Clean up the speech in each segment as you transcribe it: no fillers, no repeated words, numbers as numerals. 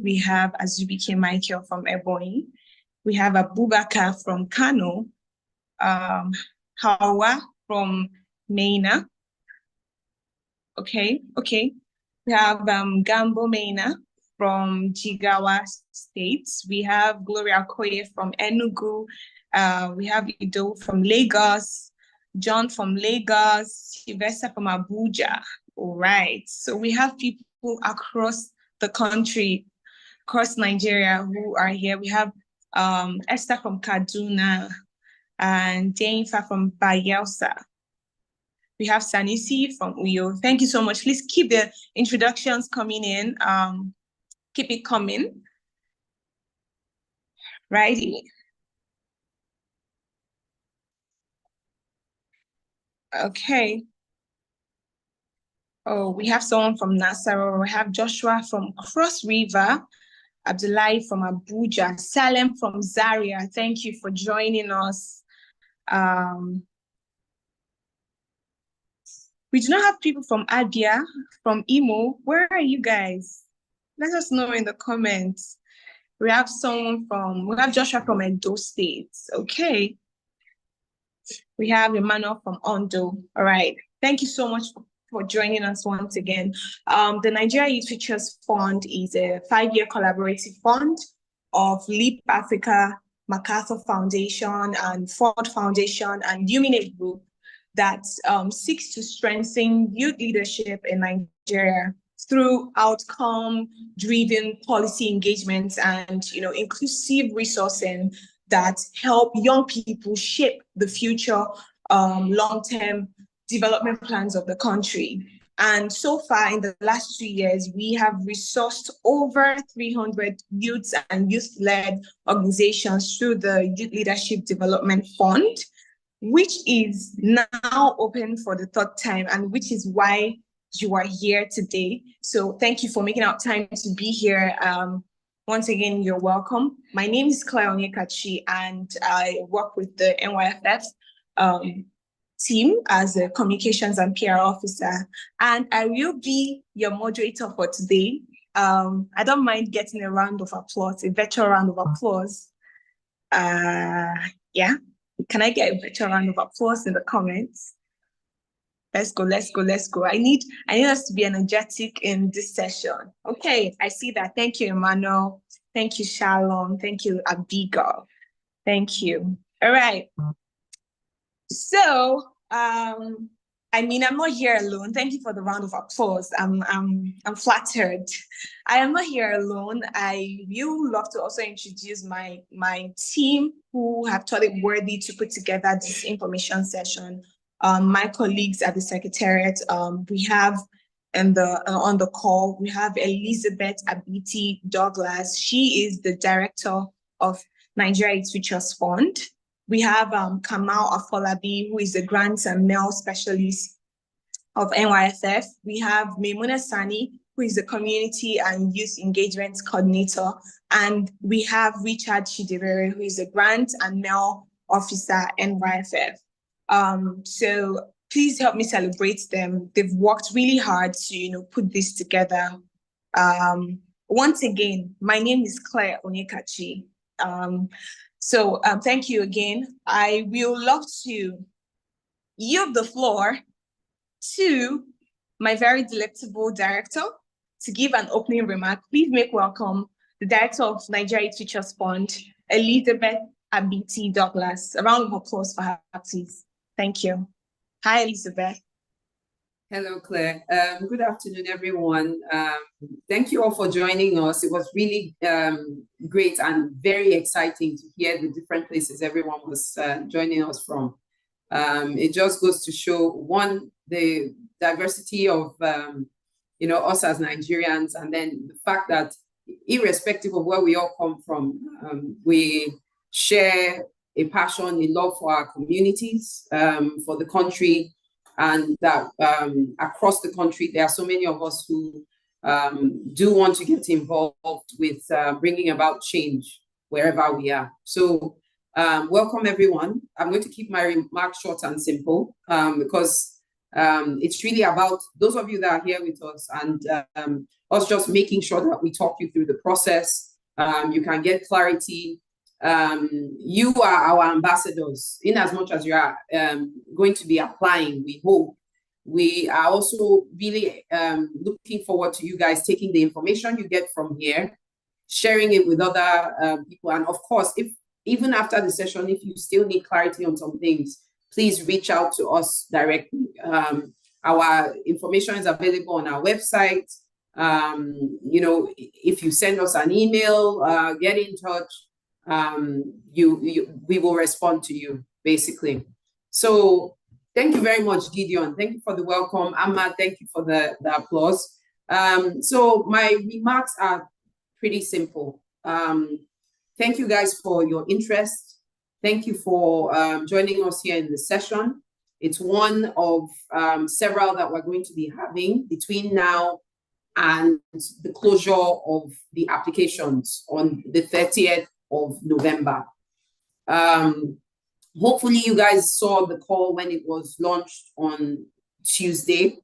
We have Azubike Michael from Ebonyi. We have Abubakar from Kano. Hawa from Maina. Okay. We have Gambo Maina from Jigawa State. We have Gloria Koye from Enugu. We have Ido from Lagos, John from Lagos, Sylvester from Abuja. All right. So we have people across the country, across Nigeria who are here. We have Esther from Kaduna and Dainfa from Bayelsa. We have Sanusi from Uyo. Thank you so much. Please keep the introductions coming in. Keep it coming. Righty. Okay. Oh, we have someone from Nassau. We have Joshua from Cross River, Abdullahi from Abuja, Salem from Zaria. Thank you for joining us. We do not have people from Abia, from Imo. Where are you guys? Let us know in the comments. We have Joshua from Edo State. Okay. We have Emmanuel from Ondo. All right. Thank you so much for joining us once again. The Nigeria Youth Futures Fund is a 5-year collaborative fund of Leap Africa, MacArthur Foundation, and Ford Foundation, and Uminate Group that seeks to strengthen youth leadership in Nigeria through outcome-driven policy engagements and inclusive resourcing that help young people shape the future long-term development plans of the country. And so far in the last 2 years, we have resourced over 300 youths and youth-led organizations through the Youth Leadership Development Fund, which is now open for the 3rd time, and which is why you are here today. So thank you for making out time to be here. Once again, you're welcome. My name is Claire Onyekachi, and I work with the NYFF team as a communications and PR officer. And I will be your moderator for today. I don't mind getting a round of applause, a virtual round of applause. Yeah, can I get a virtual round of applause in the comments? Let's go. I need us to be energetic in this session. Okay, I see that. Thank you, Emmanuel. Thank you, Shalom. Thank you, Abigail. Thank you. All right. So, I'm not here alone. Thank you for the round of applause. I'm flattered. I am not here alone. I will love to also introduce my team who have thought it worthy to put together this information session. My colleagues at the Secretariat, we have on the call, we have Elizabeth Abiti Douglas. She is the Director of Nigeria Youth Futures Fund. We have Kamal Afolabi, who is the Grants and Mail Specialist of NYFF. We have Maimuna Sani, who is the Community and Youth Engagement Coordinator. And we have Richard Chidebere, who is the Grant and Mail Officer, NYFF. So please help me celebrate them. They've worked really hard to, put this together. Once again, my name is Claire Onyekachi. So thank you again. I will love to yield the floor to my very delectable director to give an opening remark. Please make welcome the Director of Nigeria Youth Futures Fund, Elizabeth Abiti Douglas. A round of applause for her, please. Thank you. Hi, Elizabeth. Hello, Claire. Good afternoon, everyone. Thank you all for joining us. It was really great and very exciting to hear the different places everyone was joining us from. It just goes to show, one, the diversity of us as Nigerians, and then the fact that irrespective of where we all come from, we share a passion, a love for our communities, for the country, and that across the country, there are so many of us who do want to get involved with bringing about change wherever we are. So welcome, everyone. I'm going to keep my remarks short and simple because It's really about those of you that are here with us and us just making sure that we talk you through the process. You can get clarity. You are our ambassadors in as much as you are going to be applying, we hope. We are also really looking forward to you guys taking the information you get from here, sharing it with other people. And of course, if even after the session, if you still need clarity on some things, please reach out to us directly. Our information is available on our website. You know, if you send us an email, get in touch. We will respond to you, basically. So thank you very much, Gideon. Thank you for the welcome. Amma, thank you for the applause. So my remarks are pretty simple. Thank you guys for your interest. Thank you for joining us here in the session. It's one of several that we're going to be having between now and the closure of the applications on the 30th of November. Hopefully you guys saw the call when it was launched on Tuesday,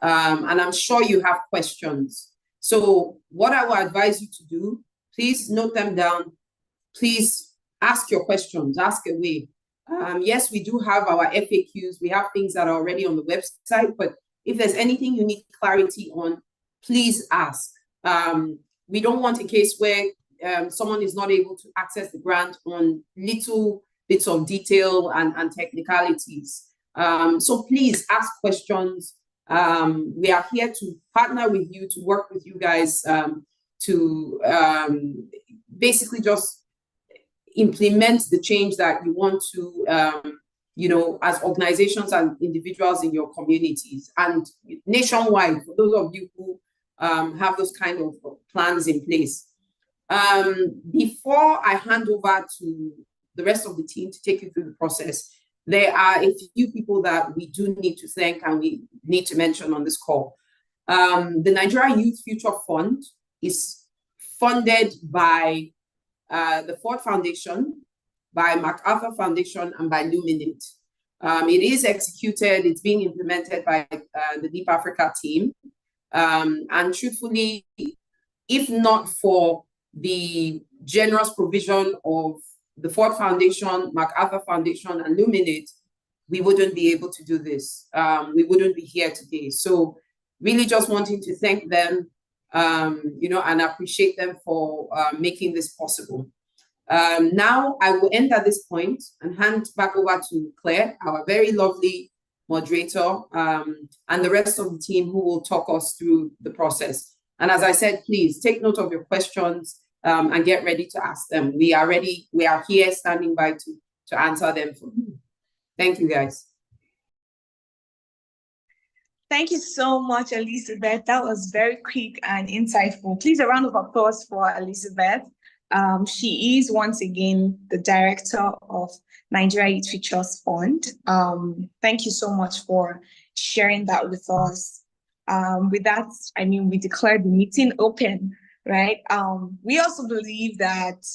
and I'm sure you have questions. So what I will advise you to do, please note them down. Please ask your questions, ask away. Yes, we do have our FAQs. We have things that are already on the website, but if there's anything you need clarity on, please ask. We don't want a case where someone is not able to access the grant on little bits of detail and technicalities. So please ask questions. We are here to partner with you, to work with you guys, to basically just implement the change that you want to, you know, as organizations and individuals in your communities and nationwide, for those of you who have those kind of plans in place. Before I hand over to the rest of the team to take you through the process, there are a few people that we do need to thank and we need to mention on this call. The Nigeria Youth Future Fund is funded by the Ford Foundation, by MacArthur Foundation, and by Luminate. It is executed, it's being implemented by the Deep Africa team. And truthfully, if not for the generous provision of the Ford Foundation, MacArthur Foundation, and Luminate, we wouldn't be able to do this. We wouldn't be here today. So really just wanting to thank them, you know, and appreciate them for making this possible. Now I will end at this point and hand back over to Claire, our very lovely moderator, and the rest of the team who will talk us through the process. And as I said, please take note of your questions and get ready to ask them. We are ready. We are here standing by to answer them for you. Thank you, guys. Thank you so much, Elizabeth. That was very quick and insightful. Please, a round of applause for Elizabeth. She is once again the director of Nigeria Youth Futures Fund. Thank you so much for sharing that with us. With that, I mean, we declared the meeting open, right? We also believe that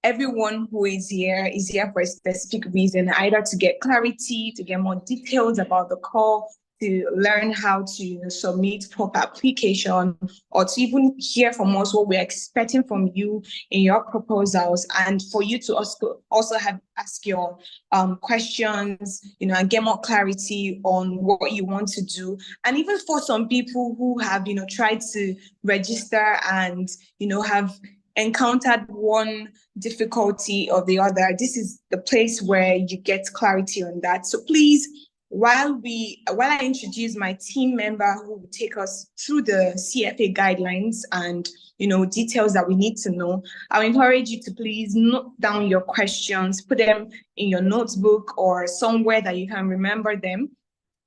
everyone who is here for a specific reason, either to get clarity, to get more details about the call, to learn how to submit proper application, or to even hear from us what we're expecting from you in your proposals, and for you to also ask your questions, you know, and get more clarity on what you want to do. And even for some people who have, you know, tried to register and, you know, have encountered one difficulty or the other, this is the place where you get clarity on that. So please, while I introduce my team member who will take us through the CFA guidelines and, you know, details that we need to know, I'll encourage you to please note down your questions, put them in your notebook or somewhere that you can remember them.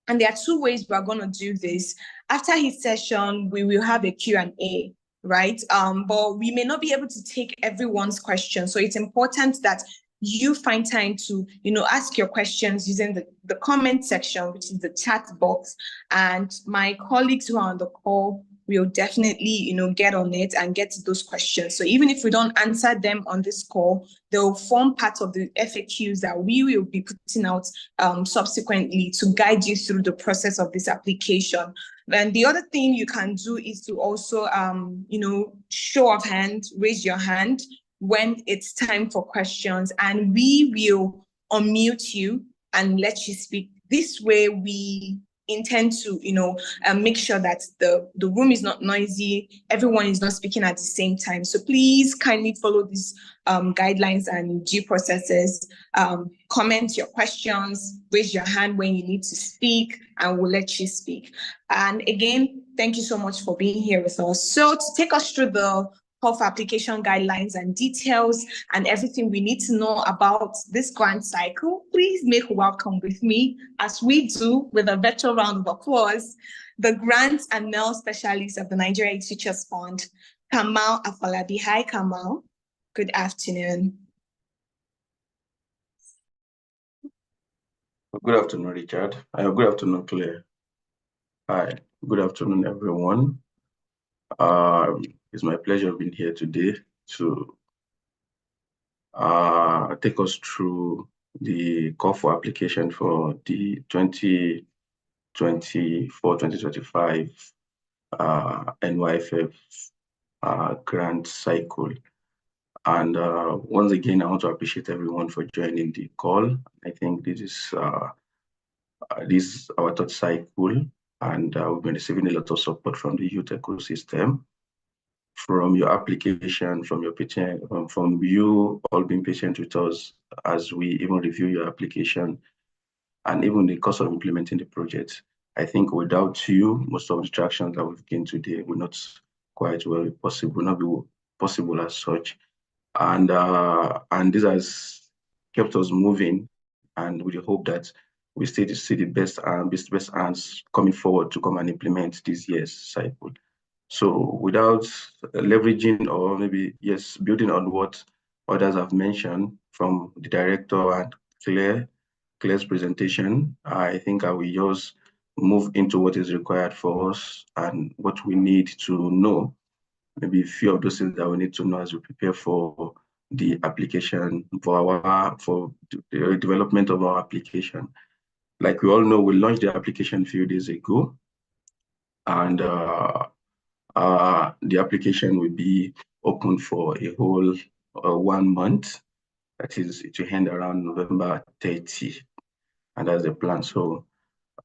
And there are two ways we're going to do this. After his session, we will have a Q&A, right? But we may not be able to take everyone's question. So it's important that you find time to, you know, ask your questions using the comment section, which is the chat box. And my colleagues who are on the call we'll definitely, get on it and get to those questions. So even if we don't answer them on this call, they'll form part of the FAQs that we will be putting out subsequently to guide you through the process of this application. And the other thing you can do is to also, show of hand, raise your hand when it's time for questions, and we will unmute you and let you speak. This way, we intend to, make sure that the room is not noisy, everyone is not speaking at the same time. So please kindly follow these guidelines and due processes. Comment your questions, raise your hand when you need to speak, and we'll let you speak. And again, thank you so much for being here with us. So to take us through the call for application guidelines and details and everything we need to know about this grant cycle, please make welcome with me, as we do with a virtual round of applause, the Grants and Male Specialist of the Nigeria Youth Futures Fund, Kamal Afolabi. Hi, Kamal. Good afternoon. Good afternoon, Richard. Good afternoon, Claire. Hi, good afternoon, everyone. It's my pleasure being here today to take us through the call for application for the 2024-2025 NYFF grant cycle. And once again, I want to appreciate everyone for joining the call. I think this is our third cycle, and we've been receiving a lot of support from the youth ecosystem, from your application, from your patient, from you all being patient with us as we even review your application, and even the cost of implementing the project. I think without you, most of the distractions that we've gained today will not quite well be possible, not be possible as such. And this has kept us moving, and with the hope that we still see the best hands coming forward to come and implement this year's cycle. So without leveraging, or maybe, yes, building on what others have mentioned from the director and Claire's presentation, I think I will just move into what is required for us and what we need to know. Maybe a few of those things that we need to know as we prepare for the application, for the development of our application. Like we all know, we launched the application a few days ago, and the application will be open for a whole 1 month. That is, it will end around November 30, and that's the plan. So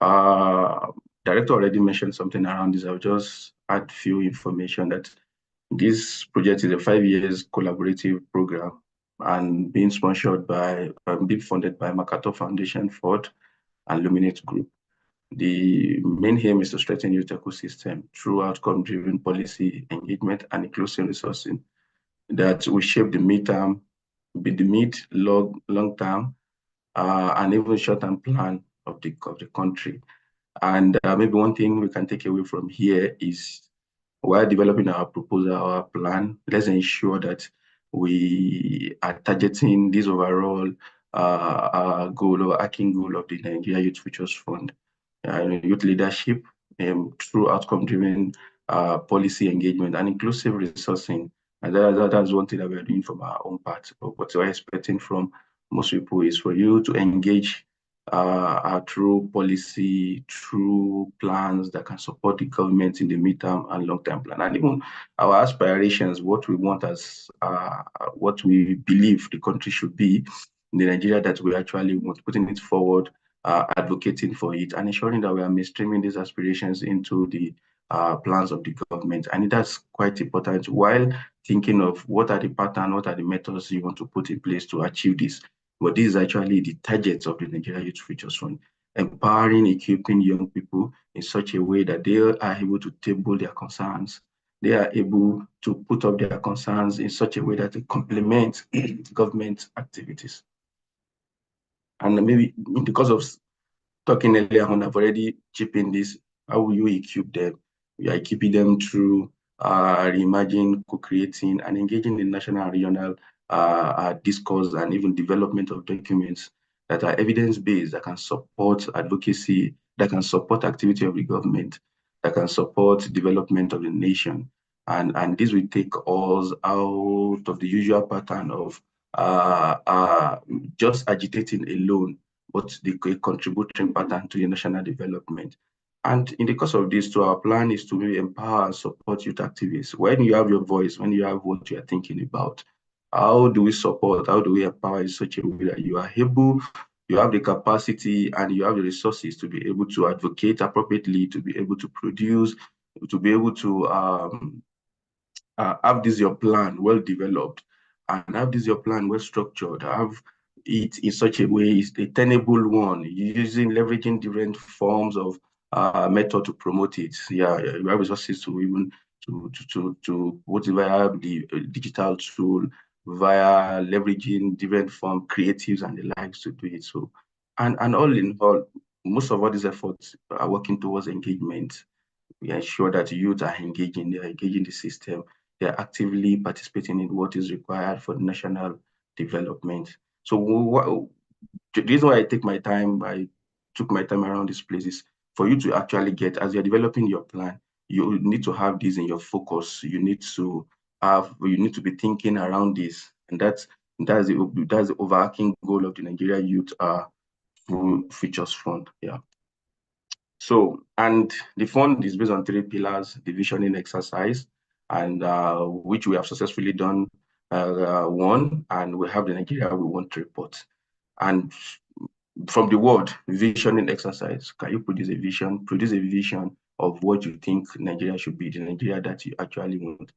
director already mentioned something around this. I'll just add few information that this project is a 5 years collaborative program and being sponsored by, being funded by MacArthur Foundation, Ford, and Luminate Group. The main aim is to strengthen youth ecosystem through outcome-driven policy engagement and inclusive resourcing that will shape the mid-term, long-term, and even short-term plan of the country. And maybe one thing we can take away from here is, while developing our proposal, our plan, let's ensure that we are targeting this overall goal or arcing goal of the Nigeria Youth Futures Fund, youth leadership through outcome-driven policy engagement and inclusive resourcing. And that's one thing that we're doing from our own part. But what we're expecting from most people is for you to engage through policy, through plans that can support the government in the midterm and long-term plan, and even our aspirations, what we want as what we believe the country should be in the Nigeria that we actually want, putting it forward, advocating for it, and ensuring that we are mainstreaming these aspirations into the plans of the government. And that's quite important while thinking of what are the pattern, what are the methods you want to put in place to achieve this. But this is actually the targets of the Nigeria Youth Futures Fund, empowering, equipping young people in such a way that they are able to table their concerns. They are able to put up their concerns in such a way that they complement government activities. And maybe because of talking earlier on, I've already chipped in this. How will you equip them? We are equipping them through reimagining, co-creating, and engaging in national and regional discourse and even development of documents that are evidence-based, that can support advocacy, that can support activity of the government, that can support development of the nation. And this will take us out of the usual pattern of just agitating alone, but the contributing pattern to the national development. And in the course of this, too, our plan is to really empower and support youth activists. When you have your voice, when you have what you are thinking about, how do we support, how do we empower in such a way that you are able, you have the capacity and you have the resources to be able to advocate appropriately, to be able to produce, to be able to have this your plan well developed, and have this your plan well structured, have it in such a way is a tenable one, using leveraging different forms of method to promote it. Yeah, you have resources to even to what via the digital tool, via leveraging different form creatives and the likes to do it. So, and all in all, most of all these efforts are working towards engagement. We ensure that youth are engaging, they are engaging the system, they are actively participating in what is required for national development. So the reason why I took my time around these places for you to actually get, as you're developing your plan, you need to have this in your focus. You need to be thinking around this. And that's the overarching goal of the Nigeria Youth Futures Fund. Yeah. So, and the fund is based on 3 pillars: the visioning exercise, and which we have successfully done one, and we have the Nigeria We Want report. And from the word visioning exercise, can you produce a vision of what you think Nigeria should be, the Nigeria that you actually want?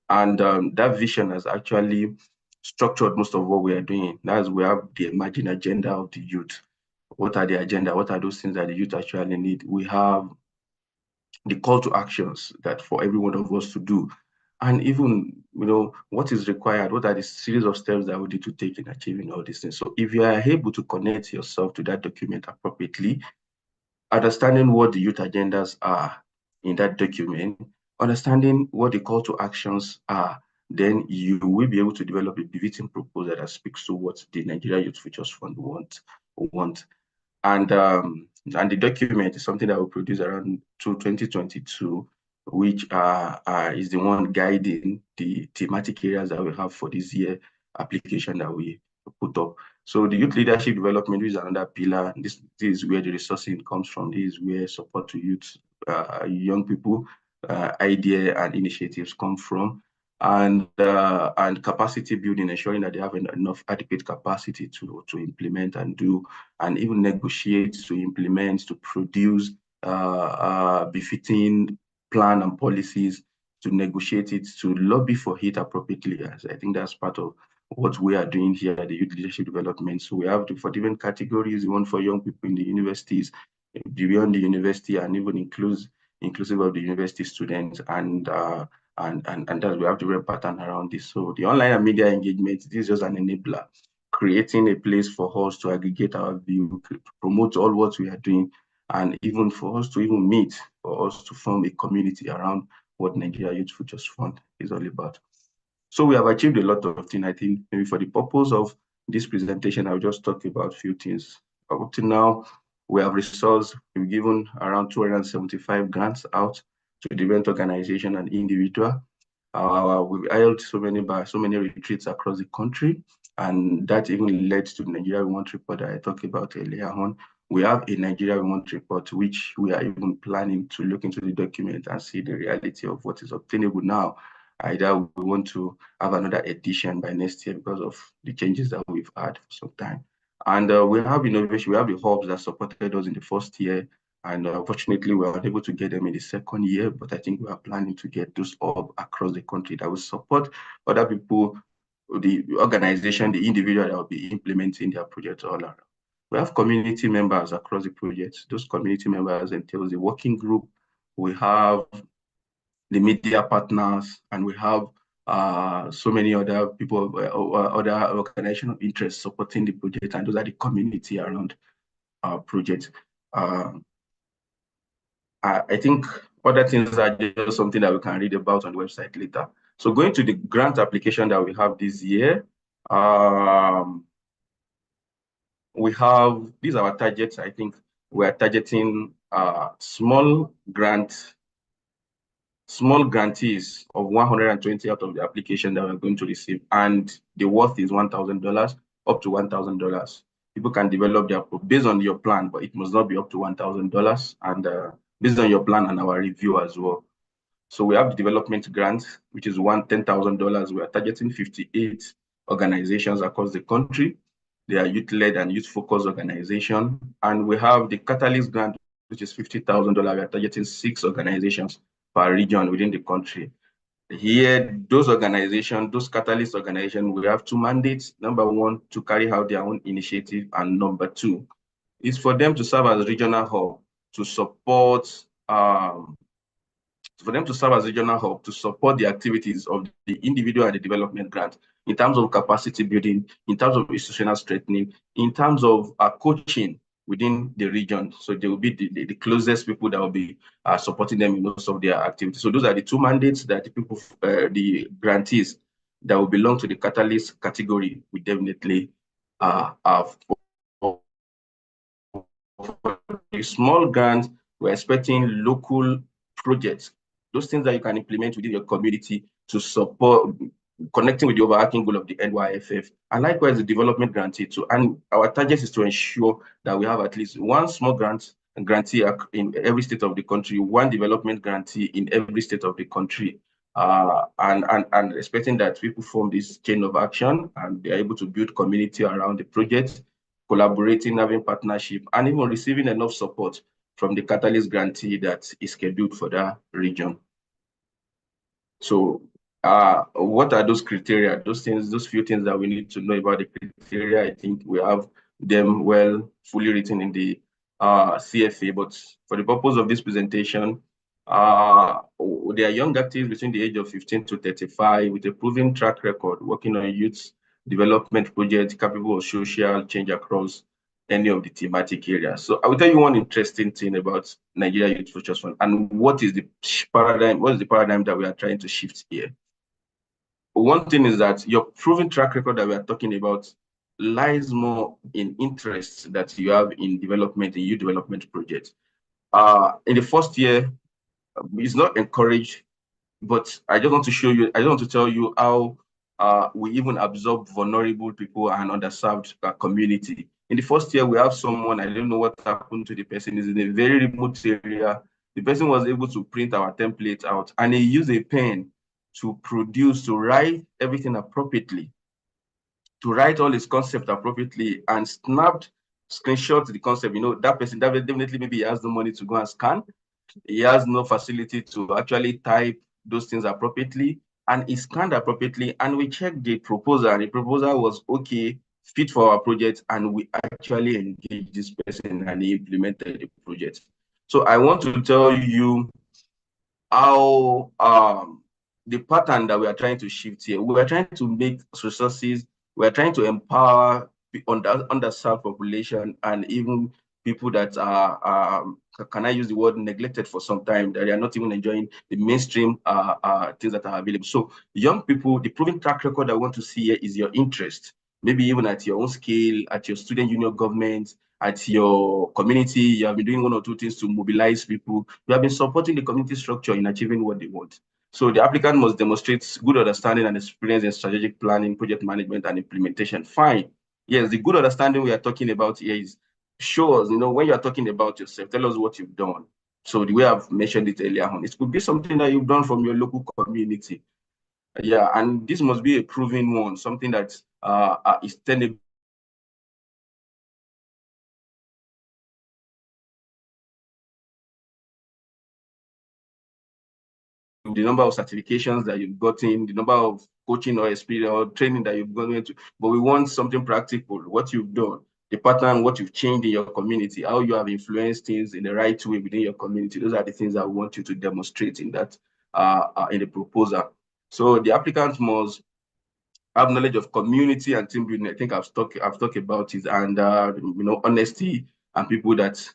And that vision has actually structured most of what we are doing. That's we have the emerging agenda of the youth. What are the agenda? What are those things that the youth actually need? We have the call to actions that for every one of us to do, and even what is required, what are the series of steps that we need to take in achieving all these things. So if you are able to connect yourself to that document appropriately, understanding what the youth agendas are in that document, understanding what the call to actions are, then you will be able to develop a befitting proposal that speaks to what the Nigeria Youth Futures Fund want. And the document is something that we produce around 2022, which is the one guiding the thematic areas that we have for this year application that we put up. So the youth leadership development is another pillar. This is where the resourcing comes from. This is where support to youth, young people, idea and initiatives come from. And capacity building, ensuring that they have enough adequate capacity to implement and do, and even negotiate, to implement, to produce befitting plan and policies, to negotiate it, to lobby for it appropriately. As I think that's part of what we are doing here at the Youth Leadership Development. So we have for different categories, one for young people in the universities, beyond the university, and even inclusive of the university students, and that we have to different pattern around this. So the online and media engagement, this is just an enabler, creating a place for us to aggregate our view, promote all what we are doing, and even for us to even meet, for us to form a community around what Nigeria Youth Futures Fund is all about. So we have achieved a lot of things. I think maybe for the purpose of this presentation, I'll just talk about a few things. Up to now, we have resourced, we've given around 275 grants out to different organizations and individuals. We've held so many retreats across the country, and that even led to the Nigeria We Want report that I talked about earlier on. We have a Nigeria We Want report, which we are even planning to look into the document and see the reality of what is obtainable now. Either we want to have another edition by next year because of the changes that we've had for some time. And we have innovation, we have the hubs that supported us in the first year. And unfortunately, we were unable to get them in the second year, but I think we are planning to get those hubs across the country that will support other people, the organization, the individual that will be implementing their projects all around. We have community members across the projects. Those community members entails the working group. We have the media partners, and we have so many other people, other organizations of interest supporting the project, and those are the community around our project. I think other things are just something that we can read about on the website later. So going to the grant application that we have this year, we have, these are our targets. I think we are targeting small grant small grantees of 120 out of the application that we're going to receive, and the worth is $1,000 up to $1,000. People can develop their based on your plan, but it must not be up to $1,000, and based on your plan and our review as well. So we have the development grant, which is $10,000. We are targeting 58 organizations across the country. They are youth-led and youth-focused organization. And we have the Catalyst grant, which is $50,000. We are targeting 6 organizations per region within the country. Here, those organizations, those Catalyst organizations, we have 2 mandates. Number 1, to carry out their own initiative, and number 2 is for them to serve as regional hub to support to support the activities of the individual and the development grant in terms of capacity building, in terms of institutional strengthening, in terms of coaching within the region. So they will be the closest people that will be supporting them in most of their activities. So those are the 2 mandates that the people, the grantees that will belong to the Catalyst category, we definitely have. For the small grants, we're expecting local projects, those things that you can implement within your community to support connecting with the overarching goal of the NYFF, and likewise the development grantee too. And our target is to ensure that we have at least 1 small grantee in every state of the country, 1 development grantee in every state of the country, and expecting that people form this chain of action and they're able to build community around the project, collaborating, having partnership, and even receiving enough support from the Catalyst grantee that is scheduled for that region. So what are those criteria? Those few things that we need to know about the criteria, I think we have them well fully written in the CFA, but for the purpose of this presentation, they are young actives between the age of 15 to 35 with a proven track record working on youth development projects capable of social change across any of the thematic areas. So I will tell you one interesting thing about Nigeria Youth Futures Fund and what is the paradigm that we are trying to shift here. One thing is that your proven track record that we are talking about lies more in interests that you have in development, in youth development projects. In the first year, it's not encouraged, but I just want to tell you how we even absorb vulnerable people and underserved community. In the first year, we have someone, I don't know what happened to the person, is in a very remote area. The person was able to print our template out, and he used a pen to write everything appropriately, to write all his concept appropriately, and screenshot the concept. That person definitely maybe he has no money to go and scan. He has no facility to actually type those things appropriately, and he scanned appropriately, and we checked the proposal, and the proposal was okay, fit for our project, and we actually engaged this person and he implemented the project. So I want to tell you how the pattern that we are trying to shift here. We are trying to make resources, we are trying to empower the underserved population and even people that are, can I use the word, neglected for some time, that they are not even enjoying the mainstream things that are available. So young people, the proven track record I want to see here is your interest, maybe even at your own scale, at your student union government, at your community. You have been doing 1 or 2 things to mobilize people. You have been supporting the community structure in achieving what they want. So the applicant must demonstrate good understanding and experience in strategic planning, project management, and implementation. Fine. Yes, the good understanding we are talking about here is, show us, when you are talking about yourself, tell us what you've done. So the way I've mentioned it earlier on, it could be something that you've done from your local community. Yeah, and this must be a proven one, something that is tenable. The number of certifications that you've gotten, the number of coaching or experience or training that you've gone into, but we want something practical, what you've done, the pattern, what you've changed in your community, how you have influenced things in the right way within your community. Those are the things that we want you to demonstrate in that in the proposal. So the applicant must have knowledge of community and team building. I think I've talked about it, and honesty and people that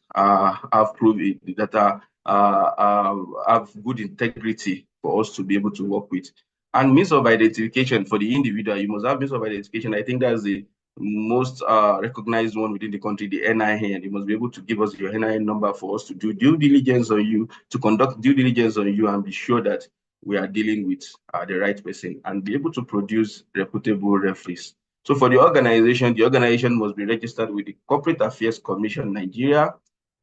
have proved it, that have good integrity for us to be able to work with. And means of identification for the individual, you must have means of identification. I think that's most recognized one within the country, the NIN. You must be able to give us your NIN number for us to do due diligence on you, to conduct due diligence on you, and be sure that we are dealing with the right person, and be able to produce reputable referees. So for the organization must be registered with the Corporate Affairs Commission Nigeria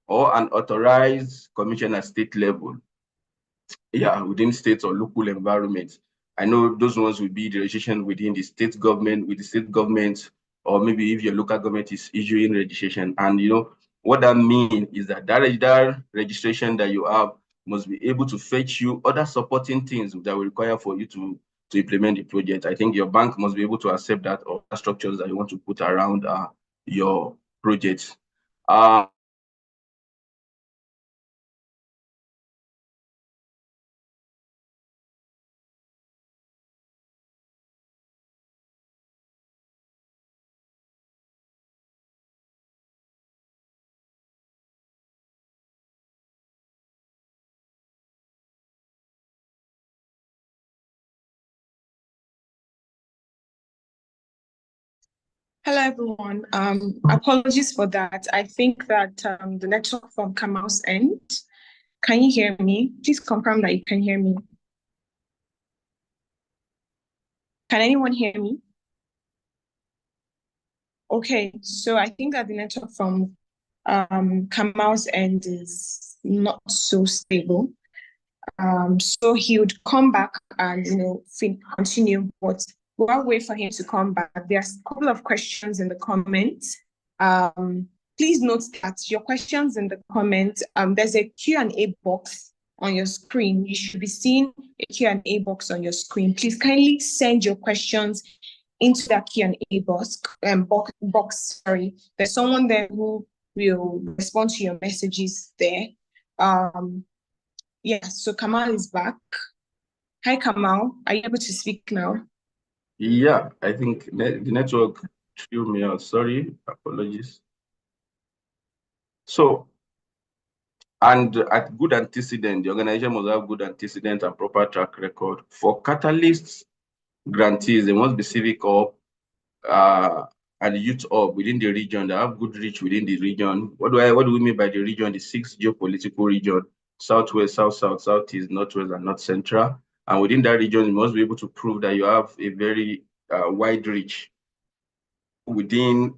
or an authorized commission at state level. Yeah, within states or local environments. I know those ones will be the registration within the state government, with the state government, or maybe if your local government is issuing registration. And what that means is that that registration that you have must be able to fetch you other supporting things that will require for you to implement the project. I think your bank must be able to accept that, or structures that you want to put around your project. Hello, everyone. Apologies for that. I think that the network from Kamal's end. Can you hear me? Please confirm that you can hear me. Can anyone hear me? Okay, so I think that the network from Kamal's end is not so stable. So he would come back and continue, but while we wait for him to come back, there's a couple of questions in the comments. Please note that your questions in the comments, there's a Q&A box on your screen. You should be seeing a Q&A box on your screen. Please kindly send your questions into that Q&A box. Sorry, there's someone there who will respond to your messages there. Yeah, so Kamal is back. Hi, Kamal. Are you able to speak now? Yeah, I think the network threw me out. Sorry, apologies. So, and at good antecedent, the organization must have good antecedent and proper track record. For catalysts grantees, they must be civic up and youth up within the region. They have good reach within the region. What do we mean by the region? The 6 geopolitical region: Southwest, South, Southeast, Northwest, and North Central. And within that region, you must be able to prove that you have a very wide reach within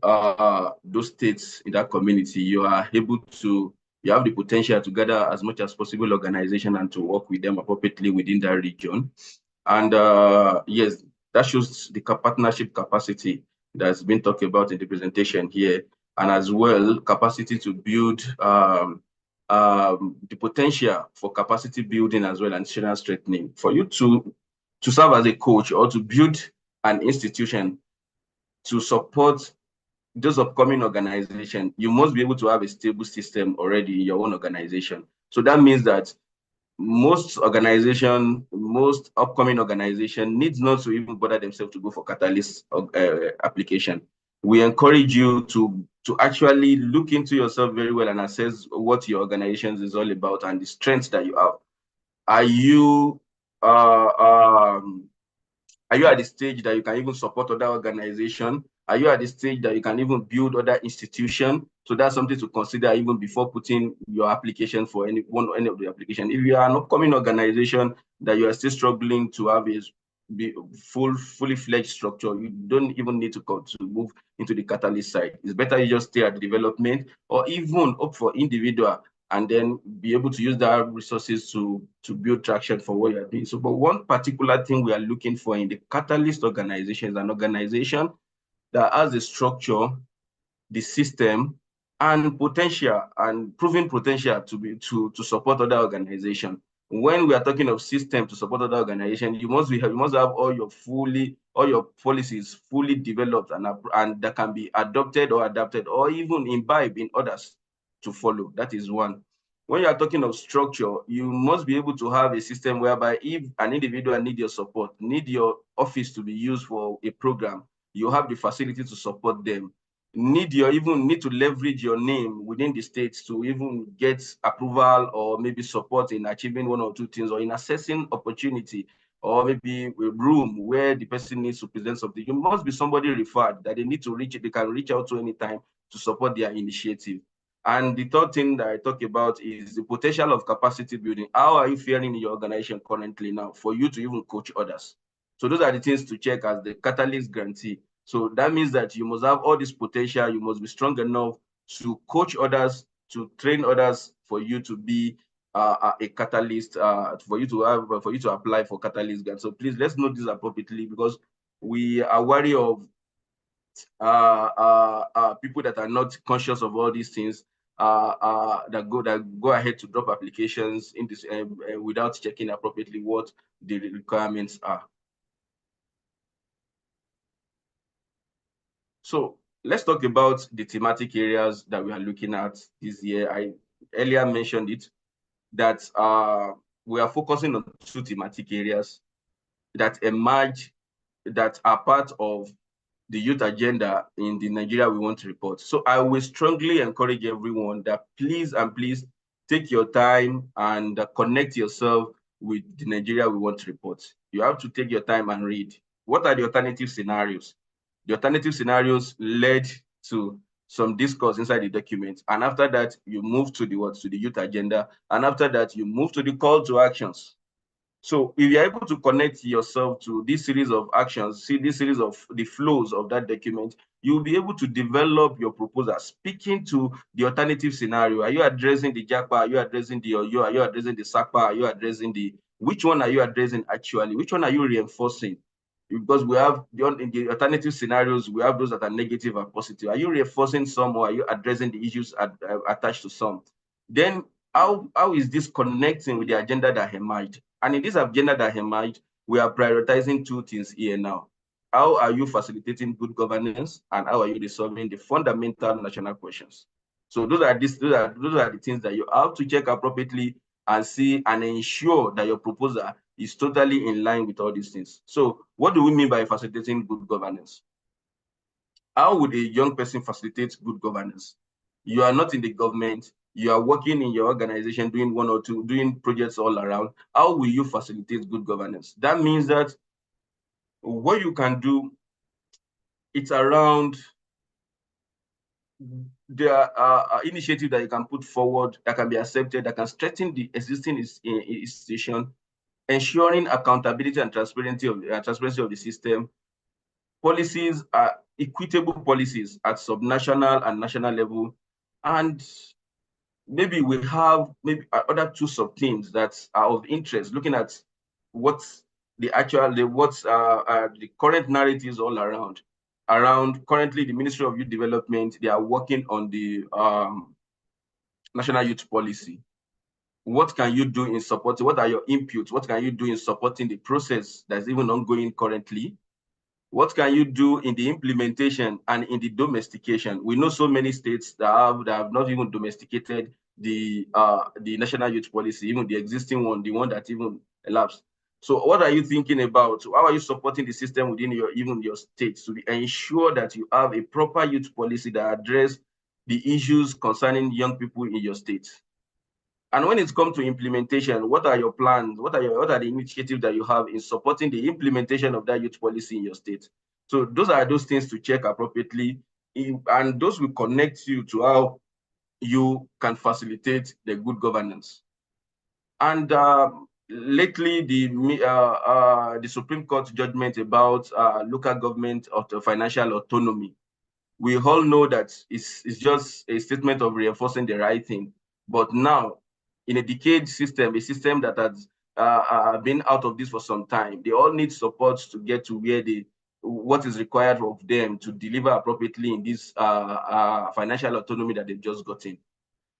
those states in that community. You are able to, you have the potential to gather as much as possible organization and to work with them appropriately within that region. And yes, that shows the partnership capacity that's been talked about in the presentation here, and as well capacity to build the potential for capacity building as well and institutional strengthening. For you to serve as a coach or to build an institution to support those upcoming organizations, you must be able to have a stable system already in your own organization. So that means that most upcoming organization needs not to even bother themselves to go for catalyst application. We encourage you to actually look into yourself very well and assess what your organization is all about and the strengths that you have. Are you at the stage that you can even support other organizations? Are you at the stage that you can even build other institutions? So that's something to consider even before putting your application for any of the application. If you are an upcoming organization that you are still struggling to have a fully fledged structure, you don't even need to move into the catalyst side. It's better you just stay at the development or even opt for individual and then be able to use that resources to build traction for what you're doing. So, but one particular thing we are looking for in the catalyst organization is an organization that has the structure, the system, and potential and proven potential to support other organizations. When we are talking of system to support other organizations, you must have all your policies fully developed and that can be adopted or adapted or even imbibed in others to follow. That is one. When you are talking of structure, you must be able to have a system whereby if an individual needs your support, need your office to be used for a program, you have the facility to support them. Even need to leverage your name within the states to even get approval or maybe support in achieving one or two things or in assessing opportunity or maybe a room where the person needs to present something, you must be somebody referred that they need to reach, they can reach out to anytime to support their initiative. And the third thing that I talk about is the potential of capacity building. How are you faring in your organization currently now for you to even coach others? So those are the things to check as the catalyst grantee. So that means that you must have all this potential, you must be strong enough to coach others, to train others for you to be a catalyst, for you to apply for catalyst grant. So please, let's note this appropriately, because we are wary of people that are not conscious of all these things, that go ahead to drop applications in this without checking appropriately what the requirements are. So let's talk about the thematic areas that we are looking at this year. I earlier mentioned it, that we are focusing on 2 thematic areas that emerge, that are part of the youth agenda in the Nigeria we want to report. So I will strongly encourage everyone that please take your time and connect yourself with the Nigeria we want to report. You have to take your time and read. What are the alternative scenarios? The alternative scenarios led to some discourse inside the document. And after that, you move to the youth agenda. And after that, you move to the call to actions. So if you're able to connect yourself to this series of actions, see this series of the flows of that document, you'll be able to develop your proposal, speaking to the alternative scenario. Are you addressing the JAPA? Are you addressing the OYO? Are you addressing the SAPA? Are you addressing which one are you addressing actually? Which one are you reinforcing? Because we have, in the alternative scenarios, we have those that are negative and positive. Are you reinforcing some, or are you addressing the issues attached to some? Then how is this connecting with the agenda that emerged? And in this agenda that emerged, we are prioritizing 2 things here now. How are you facilitating good governance, and how are you resolving the fundamental national questions? So those are the things that you have to check appropriately and see and ensure that your proposal is totally in line with all these things. So what do we mean by facilitating good governance? How would a young person facilitate good governance? You are not in the government, you are working in your organization, doing 1 or 2, doing projects all around. How will you facilitate good governance? That means that what you can do, it's around the initiative that you can put forward that can be accepted, that can strengthen the existing institution, ensuring accountability and transparency of the system. Policies are equitable policies at subnational and national level, and maybe we have other 2 sub-themes that are of interest, looking at what's the current narratives all around. Currently, the Ministry of Youth Development, they are working on the National Youth Policy. What can you do in supporting? What are your inputs? What can you do in supporting the process that's even ongoing currently? What can you do in the implementation and in the domestication? We know so many states that have not even domesticated the National Youth Policy, even the existing one, the one that even elapsed. So what are you thinking about? How are you supporting the system within your state to ensure that you have a proper youth policy that address the issues concerning young people in your state? And when it comes to implementation, what are your plans? What are the initiatives that you have in supporting the implementation of that youth policy in your state? So those are those things to check appropriately, and those will connect you to how you can facilitate the good governance. And lately, the Supreme Court judgment about local government financial autonomy, we all know that it's just a statement of reinforcing the right thing. But now, in a decade system, a system that has been out of this for some time, they all need support to get to where what is required of them to deliver appropriately in this financial autonomy that they've just gotten.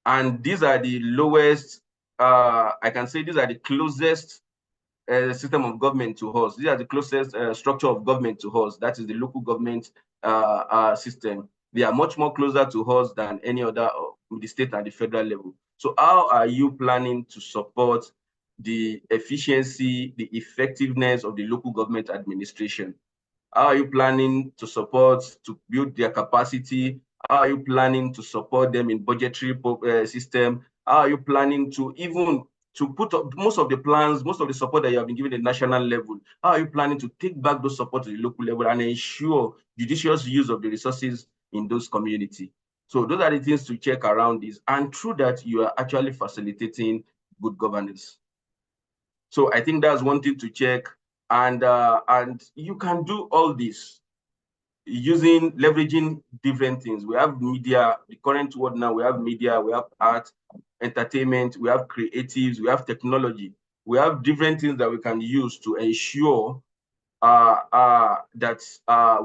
And these are the lowest, I can say these are the closest system of government to us. These are the closest structure of government to us. That is the local government system. They are much more closer to us than any other the state and the federal level. So how are you planning to support the efficiency, the effectiveness of the local government administration? How are you planning to support, to build their capacity? How are you planning to support them in budgetary system? How are you planning to even to put up most of the plans, most of the support that you have been given at the national level. How are you planning to take back those support to the local level and ensure judicious use of the resources in those communities? So those are the things to check around this. And through that, you are actually facilitating good governance. So I think that's one thing to check. And you can do all this leveraging different things. We have media, the current world now, we have media, we have art, entertainment, we have creatives, we have technology. We have different things that we can use to ensure that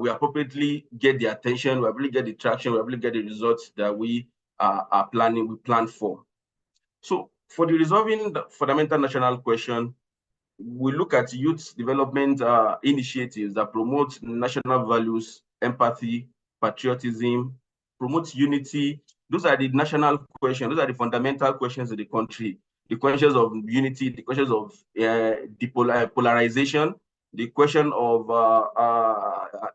we appropriately get the attention, we appropriately get the traction, we appropriately get the results that we plan for. So for the resolving the fundamental national question, we look at youth development initiatives that promote national values, empathy, patriotism, promote unity. Those are the national questions. Those are the fundamental questions in the country. The questions of unity, the questions of polarization, the question of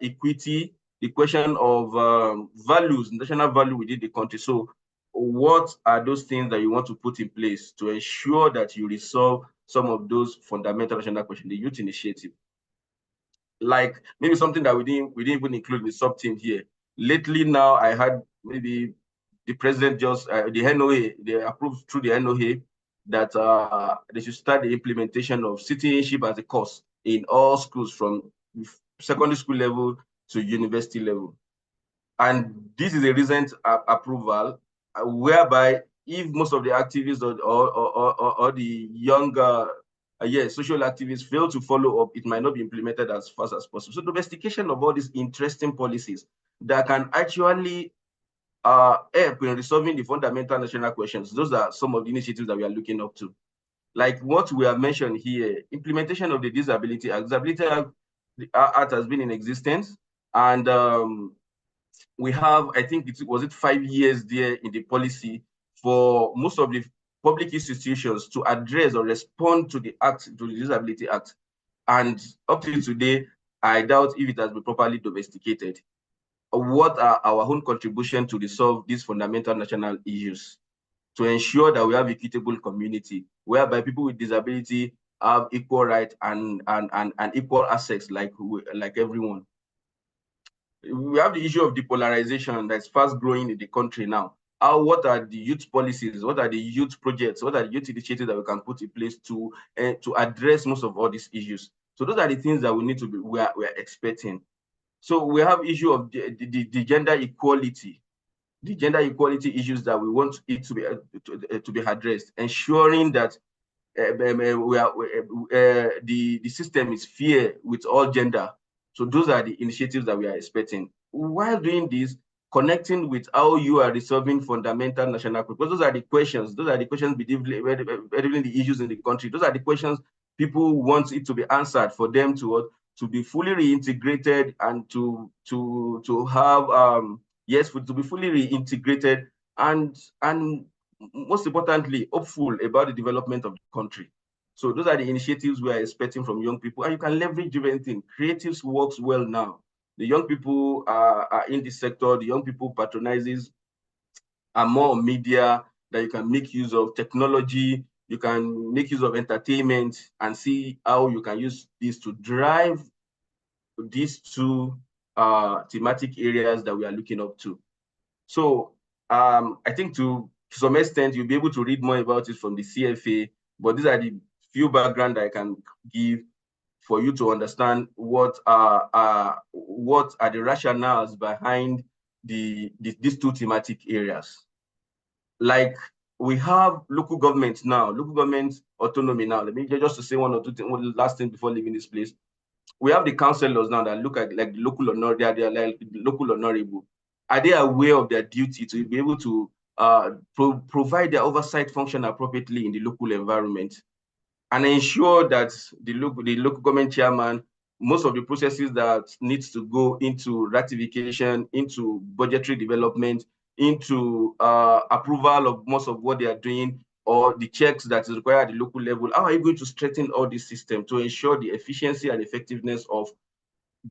equity, the question of values, national value within the country. So what are those things that you want to put in place to ensure that you resolve some of those fundamental national questions, the youth initiative? Like maybe something that we didn't even include in the sub team here. Lately now, I had maybe the president just, the NOA, they approved through the NOA that they should start the implementation of citizenship as a course in all schools from secondary school level to university level. And this is a recent approval whereby if most of the activists or the younger social activists fail to follow up, it might not be implemented as fast as possible. So domestication of all these interesting policies that can actually help in resolving the fundamental national questions. Those are some of the initiatives that we are looking up to. Like what we have mentioned here, implementation of the Disability Act. Disability Act has been in existence, and we have, I think was it 5 years there in the policy for most of the public institutions to address or respond to the act, to the Disability Act. And up to today, I doubt if it has been properly domesticated. What are our own contribution to resolve these fundamental national issues to ensure that we have equitable community whereby people with disability have equal rights and equal access like everyone? We have the issue of depolarization that's fast growing in the country now. What are the youth policies? What are the youth projects? What are the youth initiatives that we can put in place to address most of all these issues? So those are the things that we need to be, we are expecting. So we have issue of the gender equality, issues that we want it to be addressed, ensuring that the system is fair with all gender. So those are the initiatives that we are expecting. While doing this, connecting with how you are resolving fundamental national questions. Those are the questions. Those are the questions between the issues in the country. Those are the questions people want it to be answered for them to be fully reintegrated and to have to be fully reintegrated and most importantly, hopeful about the development of the country. So those are the initiatives we are expecting from young people, and you can leverage different things. Creatives works well now. The young people are in this sector. The young people patronizes are more media that you can make use of technology. You can make use of entertainment and see how you can use this to drive these two thematic areas that we are looking up to. So I think to some extent, you'll be able to read more about it from the CFA, but these are the few background I can give for you to understand what are the rationales behind these two thematic areas. Like we have local government now, local government autonomy now. Let me just to say one or two things, one last thing before leaving this place. We have the councillors now that look at like the local honorable, they are like the local honorable. Are they aware of their duty to be able to provide their oversight function appropriately in the local environment and ensure that the local government chairman, most of the processes that needs to go into ratification, into budgetary development, into approval of most of what they are doing, or the checks that is required at the local level? How are you going to strengthen all this system to ensure the efficiency and effectiveness of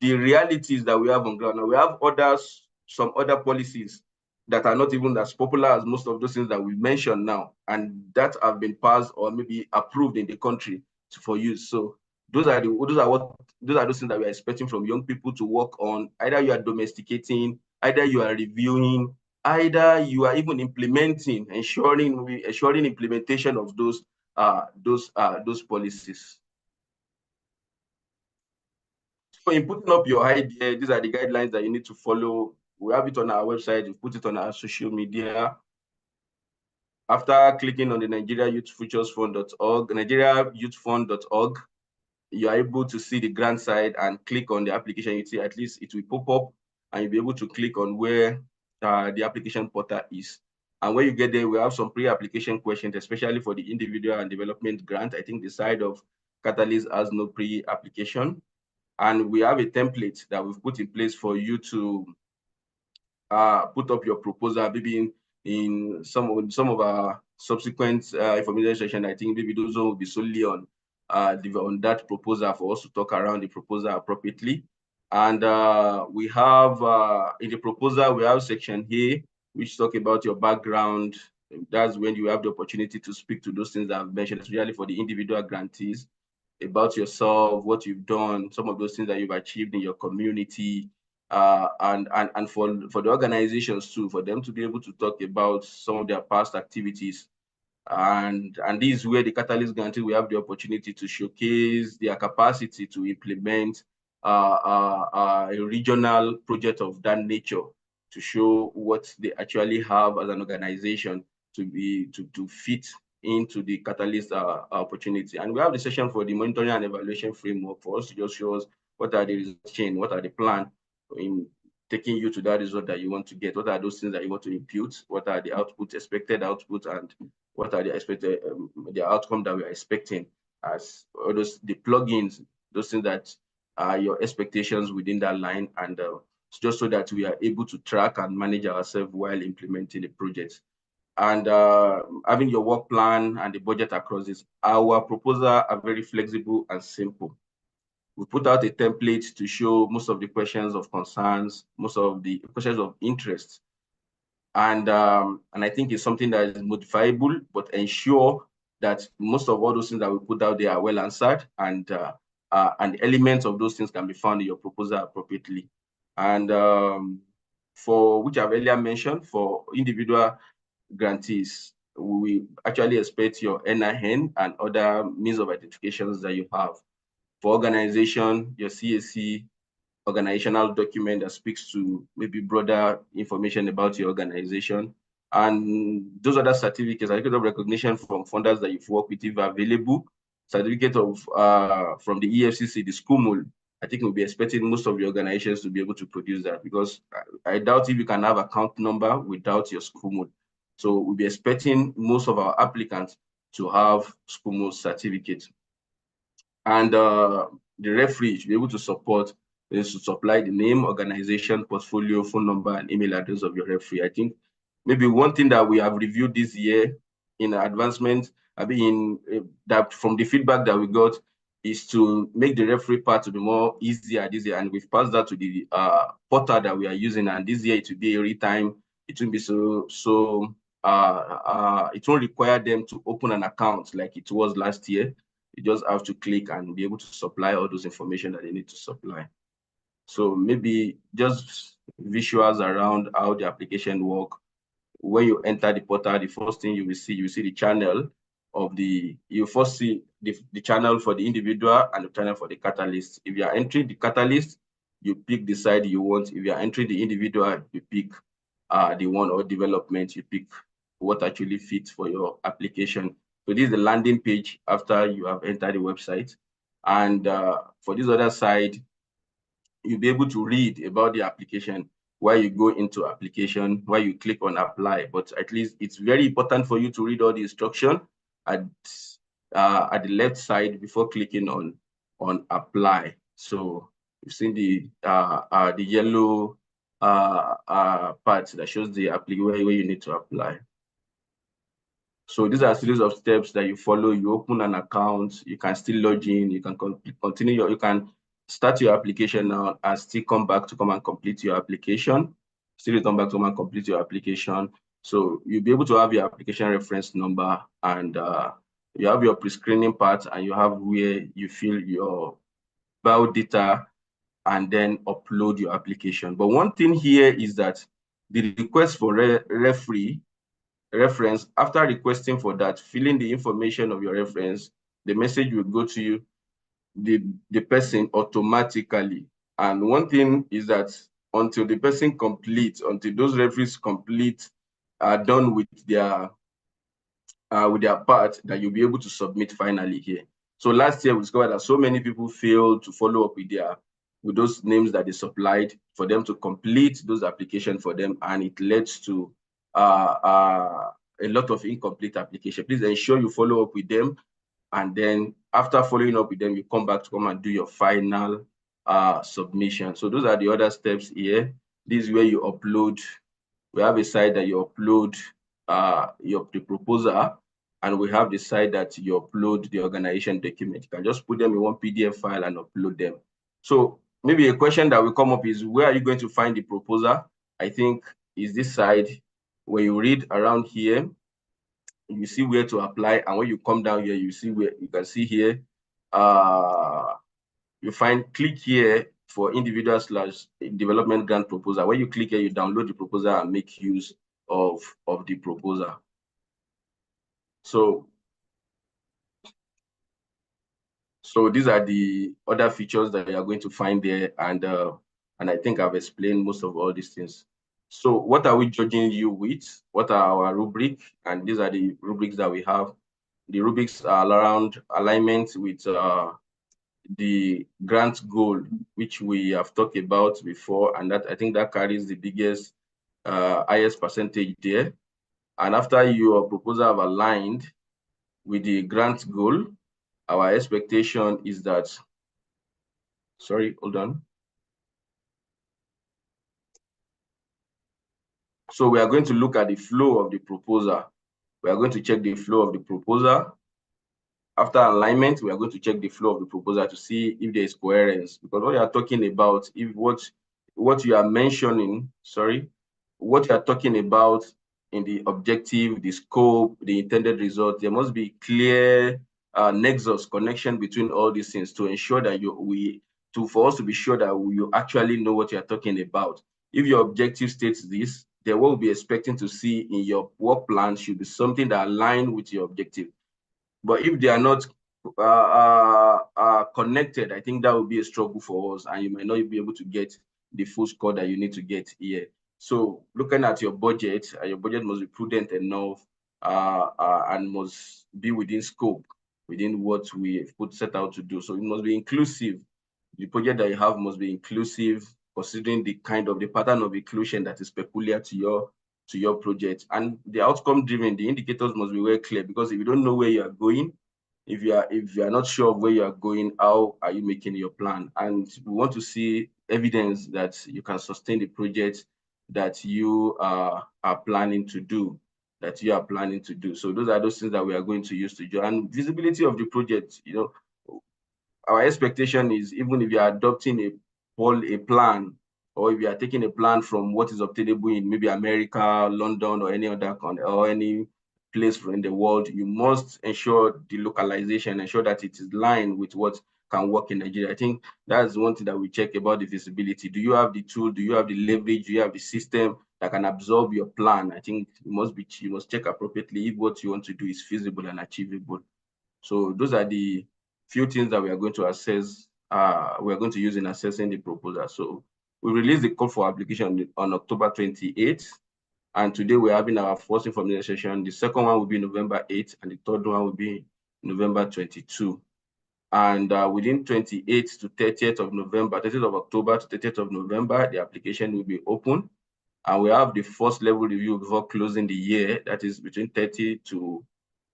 the realities that we have on ground? Now, we have some other policies that are not even as popular as most of those things that we mentioned now, and that have been passed or maybe approved in the country for use. So those are those things that we are expecting from young people to work on. Either you are domesticating, either you are reviewing, either you are even implementing, ensuring implementation of those policies. So in putting up your idea, these are the guidelines that you need to follow. We have it on our website. We put it on our social media. After clicking on the nigeriayouthfuturesfund.org, you are able to see the grant side and click on the application. You see, at least it will pop up, and you'll be able to click on where the application portal is. And when you get there, we have some pre-application questions, especially for the individual and development grant. I think the side of Catalyst has no pre-application. And we have a template that we've put in place for you to put up your proposal. Maybe in some of our subsequent information session, I think maybe those will be solely on that proposal for us to talk around the proposal appropriately. And we have in the proposal, we have section A, which talk about your background. That's when you have the opportunity to speak to those things that I've mentioned, especially for the individual grantees, about yourself, what you've done, some of those things that you've achieved in your community, and for the organizations too, for them to be able to talk about some of their past activities. And this is where the Catalyst Grantee we have the opportunity to showcase their capacity to implement a regional project of that nature, to show what they actually have as an organization to fit into the Catalyst opportunity. And we have the session for the monitoring and evaluation framework for us to just show us what are the results chain, what are the plan in taking you to that result that you want to get, what are those things that you want to impute, what are the outputs, expected output, and what are the expected the outcome that we are expecting as the plugins, those things that are your expectations within that line, and just so that we are able to track and manage ourselves while implementing the project. And having your work plan and the budget across this, our proposals are very flexible and simple. We put out a template to show most of the questions of concerns, most of the questions of interest. And I think it's something that is modifiable, but ensure that most of all those things that we put out there are well answered, and elements of those things can be found in your proposal appropriately. And for which I've earlier mentioned, for individual grantees, we actually expect your NIN and other means of identifications that you have. For organization, your CAC, organizational document that speaks to maybe broader information about your organization. And those other certificates, certificate of recognition from funders that you've worked with, if available, certificate of from the EFCC, the school, I think we'll be expecting most of the organizations to be able to produce that, because I doubt if you can have account number without your school. So we'll be expecting most of our applicants to have school certificate. And the referee should be able to support is to supply the name, organization, portfolio, phone number, and email address of your referee. I think maybe one thing that we have reviewed this year in advancement, that from the feedback that we got, is to make the referee part to be more easier this year, and we've passed that to the portal that we are using. And this year it will be every time. It won't be it won't require them to open an account like it was last year. You just have to click and be able to supply all those information that they need to supply. So maybe just visuals around how the application work. When you enter the portal, the first thing you will see the channel of you first see the channel for the individual and the channel for the catalyst. If you are entering the catalyst, you pick the side you want. If you are entering the individual, you pick the one, or development, you pick what actually fits for your application. So this is the landing page after you have entered the website. And for this other side, you'll be able to read about the application while you go into application, while you click on apply. But at least it's very important for you to read all the instruction at the left side before clicking on apply. So you've seen the yellow part that shows the where you need to apply. So these are a series of steps that you follow. You open an account, you can still log in, you can continue you can start your application now and still come back to come and complete your application. still return back to home and complete your application. So you'll be able to have your application reference number, and you have your pre-screening part, and you have where you fill your bio data and then upload your application. But one thing here is that the request for reference, after requesting for that, filling the information of your reference, the message will go to you, the person automatically. And one thing is that until the person completes, until those referees complete, are done with their part, that you'll be able to submit finally here. So last year we discovered that so many people failed to follow up with those names that they supplied for them to complete those applications for them, and it led to a lot of incomplete application. Please ensure you follow up with them, and then after following up with them, you come and do your final submission. So those are the other steps here. This is where you upload. We have a site that you upload the proposal, and we have the site that you upload the organization document. You can just put them in one PDF file and upload them. So maybe a question that will come up is, where are you going to find the proposal? I think is this side. When you read around here, you see where to apply, and when you come down here, you see where you can see here, you find click here for individual/development grant proposal. When you click here, you download the proposal and make use of the proposal. So these are the other features that you are going to find there, and I think I've explained most of all these things. So what are we judging you with? What are our rubric? And these are the rubrics that we have. The rubrics are around alignment with the grant goal, which we have talked about before, and that I think that carries the biggest, highest percentage there. And after your proposal have aligned with the grant goal, our expectation is that, sorry, hold on. So we are going to look at the flow of the proposal. We are going to check the flow of the proposal. After alignment, we are going to check the flow of the proposal to see if there is coherence. Because what you are talking about, if what you are mentioning, what you are talking about in the objective, the scope, the intended result, there must be clear nexus connection between all these things to ensure that for us to be sure that you actually know what you are talking about. If your objective states this, then what we'll be expecting to see in your work plan should be something that aligns with your objective. But if they are not connected, I think that will be a struggle for us, and you might not be able to get the full score that you need to get here. So looking at your budget must be prudent enough and must be within scope, within what we set out to do. So it must be inclusive. The project that you have must be inclusive, considering the pattern of inclusion that is peculiar to your project. And the outcome driven, the indicators must be very clear, because if you don't know where you are going, if you are not sure of where you are going, how are you making your plan? And we want to see evidence that you can sustain the project that you are planning to do. So those are those things that we are going to use to do. And visibility of the project, our expectation is, even if you are adopting a plan, or if you are taking a plan from what is obtainable in maybe America, London, or any other country, or any place in the world, you must ensure the localization, ensure that it is in line with what can work in Nigeria. I think that's one thing that we check about the feasibility. Do you have the tool? Do you have the leverage? Do you have the system that can absorb your plan? I think you must check appropriately if what you want to do is feasible and achievable. So those are the few things that we are going to assess, we are going to use in assessing the proposal. So we released the call for application on October 28th, and today we're having our first information session. The second one will be November 8th, and the third one will be November 22. And within 28th to 30th of November, 30th of October to 30th of November, the application will be open. And we have the first level review before closing the year, that is between 30 to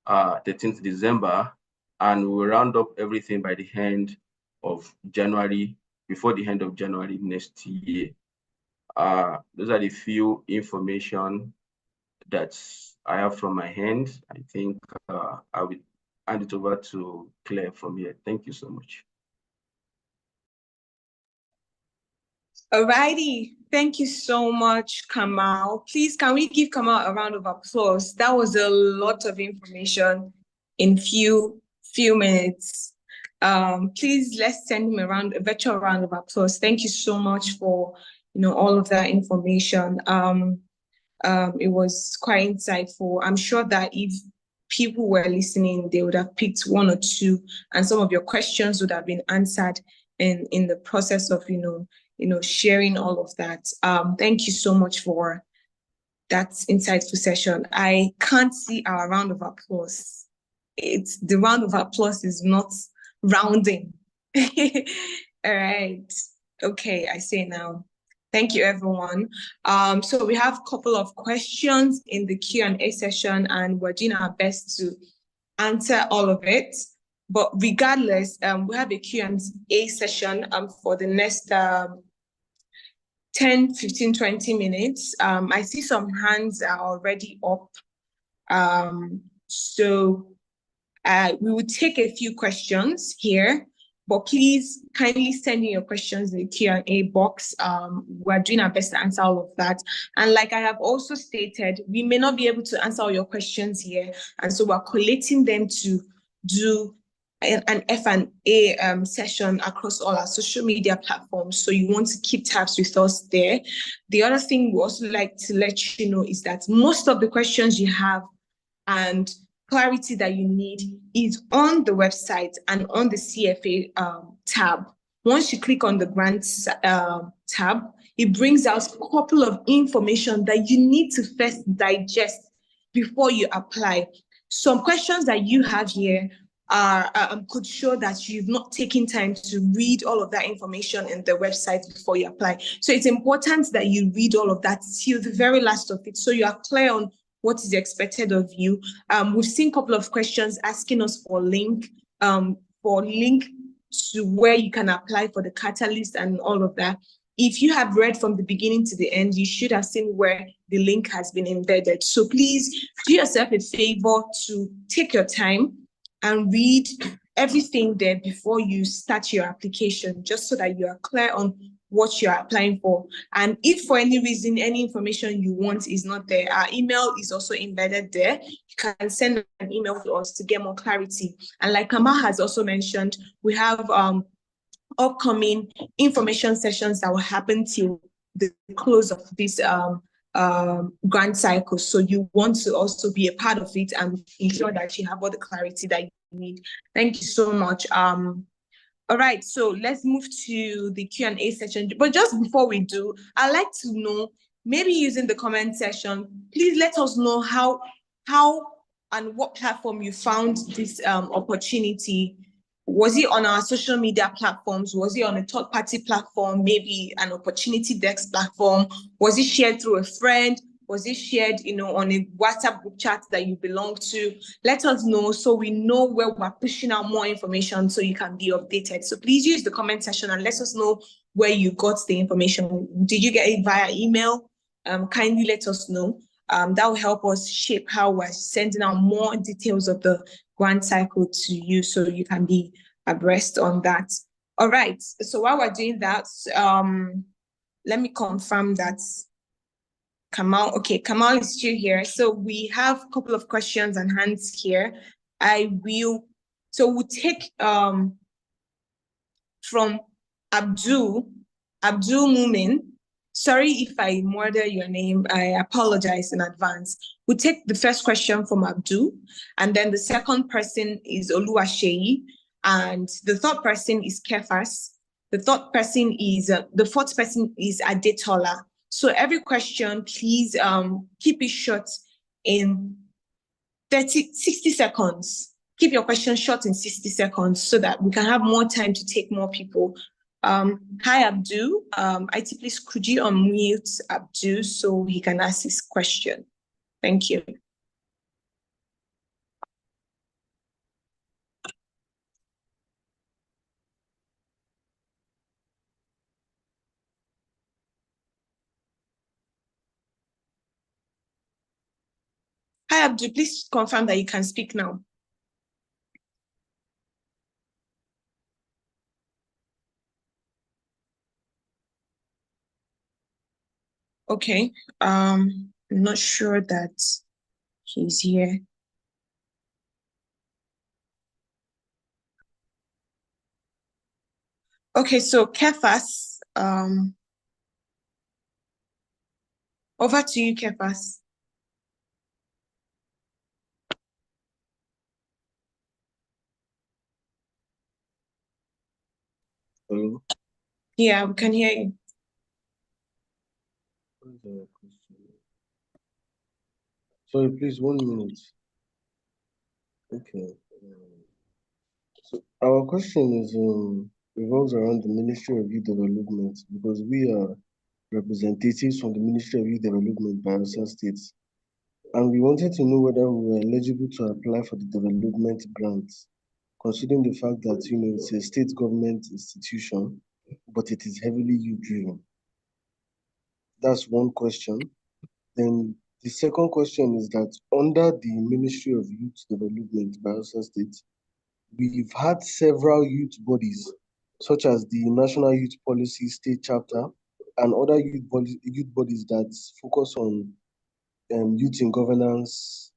13th December, and we'll round up everything by the end of January, before the end of January next year. Those are the few information that I have from my hand. I think I will hand it over to Claire from here. Thank you so much. Alrighty, thank you so much, Kamal. Please, can we give Kamal a round of applause? That was a lot of information in few minutes. Please let's send him a virtual round of applause. Thank you so much for all of that information. It was quite insightful. I'm sure that if people were listening, they would have picked one or two, and some of your questions would have been answered in the process of sharing all of that. Thank you so much for that insightful session. I can't see our round of applause. The round of applause is not rounding. All right. Okay, I say now. Thank you, everyone. So we have a couple of questions in the Q&A session, and we're doing our best to answer all of it. But regardless, we have a Q&A session for the next 10, 15, 20 minutes. I see some hands are already up. So we will take a few questions here, but please kindly send in your questions in the Q&A box. We're doing our best to answer all of that. And like I have also stated, we may not be able to answer all your questions here. And so we're collating them to do an F&A session across all our social media platforms. So you want to keep tabs with us there. The other thing we also like to let you know is that most of the questions you have and clarity that you need is on the website and on the CFA tab. Once you click on the grants tab, it brings out a couple of information that you need to first digest before you apply. Some questions that you have here could show that you've not taken time to read all of that information in the website before you apply. So it's important that you read all of that till the very last of it, so you are clear on what is expected of you. We've seen a couple of questions asking us for link to where you can apply for the catalyst and all of that. If you have read from the beginning to the end, you should have seen where the link has been embedded. So please do yourself a favor to take your time and read everything there before you start your application, just so that you are clear on what you're applying for. And if for any reason, any information you want is not there, our email is also embedded there. You can send an email to us to get more clarity. And like Kamal has also mentioned, we have upcoming information sessions that will happen till the close of this grant cycle. So you want to also be a part of it and ensure that you have all the clarity that you need. Thank you so much. All right, so let's move to the Q&A session. But just before we do, I'd like to know, maybe using the comment section, please let us know how and what platform you found this opportunity. Was it on our social media platforms? Was it on a third-party platform, maybe an opportunity desk platform? Was it shared through a friend? Was it shared, on a WhatsApp group chat that you belong to? Let us know so we know where we're pushing out more information so you can be updated. So please use the comment section and let us know where you got the information. Did you get it via email? Kindly let us know. That will help us shape how we're sending out more details of the grant cycle to you so you can be abreast on that. All right, so while we're doing that, let me confirm that Kamal is still here. So we have a couple of questions and hands here. We'll take from Abdul Mumin. Sorry if I murder your name. I apologize in advance. We'll take the first question from Abdul, and then the second person is Oluwaseyi, and the third person is Kefas. The fourth person is Adetola. So every question, please keep it short in 60 seconds. Keep your question short in 60 seconds so that we can have more time to take more people. Hi, Abdul. IT, please, could you unmute Abdul so he can ask his question? Thank you. Hi, Abdul, please confirm that you can speak now. Okay. I'm not sure that he's here. Okay, so Kefas, over to you, Kefas. Hello? Yeah, we can hear you. Sorry, please, 1 minute. Okay. So our question is revolves around the Ministry of Youth Development because we are representatives from the Ministry of Youth Development by Bayelsa State. And we wanted to know whether we were eligible to apply for the development grant, considering the fact that, it's a state government institution, but it is heavily youth-driven. That's one question. Then the second question is that under the Ministry of Youth Development by Bayelsa State, we've had several youth bodies, such as the National Youth Policy State Chapter and other youth bodies that focus on youth in governance,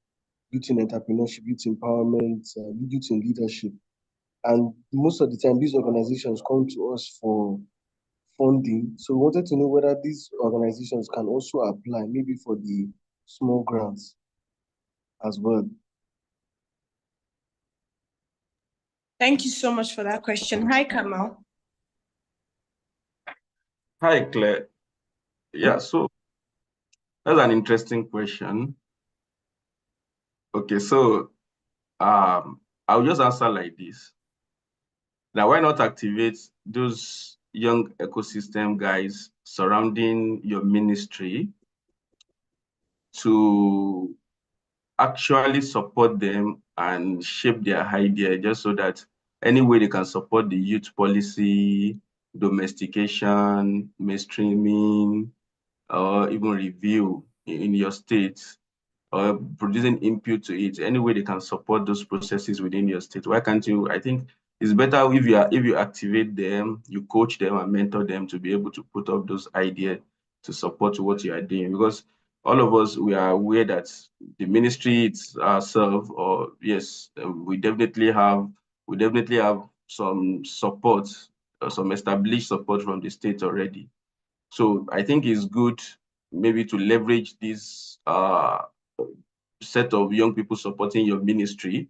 youth in entrepreneurship, youth empowerment, youth in leadership. And most of the time, these organizations come to us for funding. So we wanted to know whether these organizations can also apply, maybe for the small grants as well. Thank you so much for that question. Hi, Kamal. Hi, Claire. Yeah, so that's an interesting question. Okay, so I'll just answer like this. Now, why not activate those young ecosystem guys surrounding your ministry to actually support them and shape their idea just so that any way they can support the youth policy, domestication, mainstreaming, or even review in your state, or producing input to it, any way they can support those processes within your state. Why can't you? I think it's better if you activate them, you coach them and mentor them to be able to put up those ideas to support what you are doing. Because all of us, we are aware that the ministry itself, or yes, we definitely have some support, some established support from the state already. So I think it's good maybe to leverage this set of young people supporting your ministry,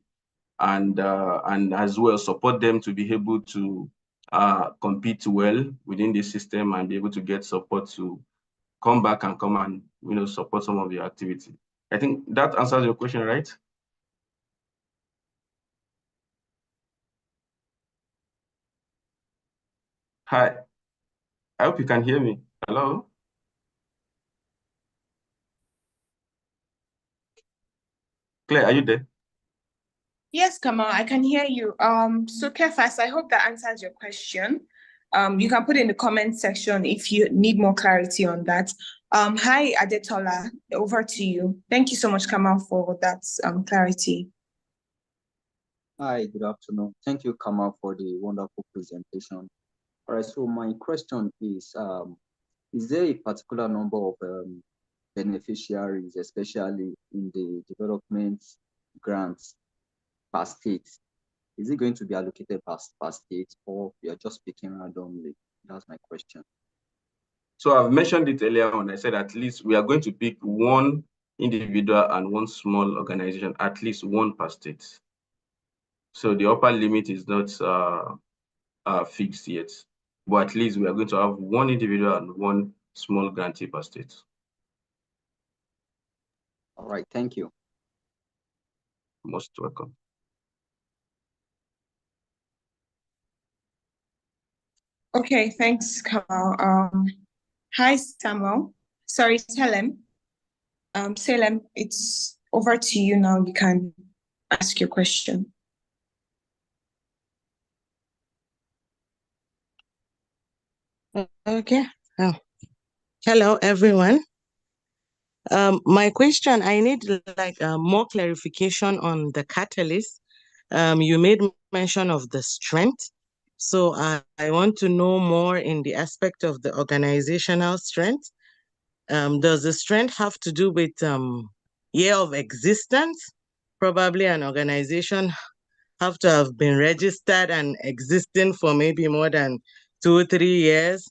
and as well support them to be able to compete well within the system and be able to get support to come back and support some of your activity. I think that answers your question, right? Hi, I hope you can hear me. Hello? Claire, are you there? Yes, Kamal, I can hear you. So Kefas, I hope that answers your question. You can put in the comment section if you need more clarity on that. Hi, Adetola, over to you. Thank you so much, Kamal, for that clarity. Hi, good afternoon. Thank you, Kamal, for the wonderful presentation. All right, so my question is there a particular number of beneficiaries, especially in the development grants per state? Is it going to be allocated per state, or you're just picking randomly? That's my question. So I've mentioned it earlier on. I said at least we are going to pick one individual and one small organization, at least one per state. So the upper limit is not fixed yet, but at least we are going to have one individual and one small grantee per state. All right, thank you. Most welcome. Okay, thanks, Kamal. Hi, Samuel. Sorry, Salem. Salem, it's over to you now. You can ask your question. Okay. Oh. Hello, everyone. My question, I need like more clarification on the catalyst. You made mention of the strength. So I want to know more in the aspect of the organizational strength. Does the strength have to do with year of existence? Probably an organization have to have been registered and existing for maybe more than 2 or 3 years,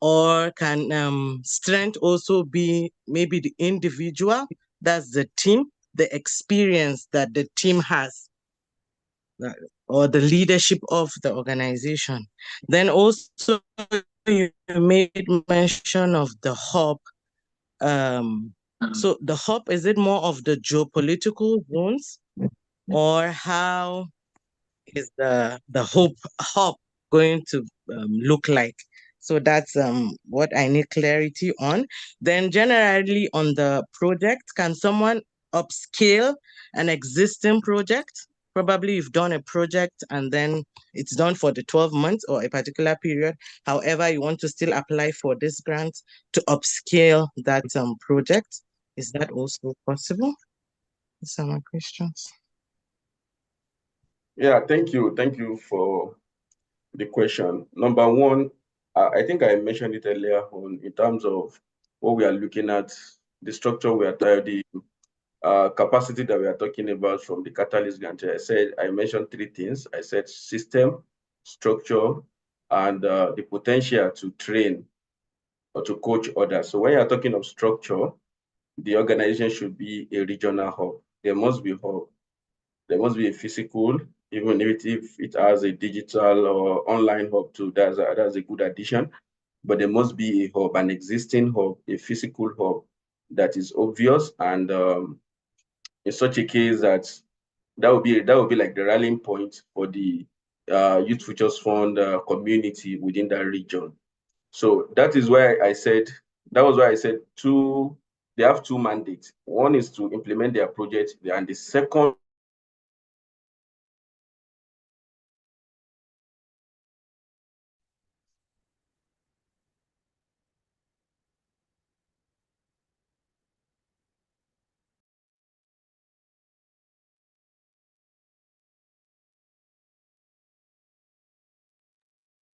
or can strength also be maybe the individual, that's the team, the experience that the team has, or the leadership of the organization. Then also you made mention of the hub. So the hub, is it more of the geopolitical zones, or how is the hub going to look like? So that's what I need clarity on. Then generally on the project, can someone upscale an existing project? Probably you've done a project and then it's done for the 12 months or a particular period. However, you want to still apply for this grant to upscale that project. Is that also possible? These are my questions. Yeah, thank you. Thank you for the question. Number one, I think I mentioned it earlier on in terms of what we are looking at, the structure we are the capacity that we are talking about from the Catalyst grant. I mentioned 3 things. I said system, structure, and the potential to train or to coach others. So when you're talking of structure, the organization should be a regional hub. There must be a hub. There must be a physical, even if it has a digital or online hub too. That's a good addition. But there must be a hub, an existing hub, a physical hub that is obvious, and in such a case that would be like the rallying point for the Youth Futures Fund community within that region. So that is why I said they have 2 mandates. One is to implement their project, and the second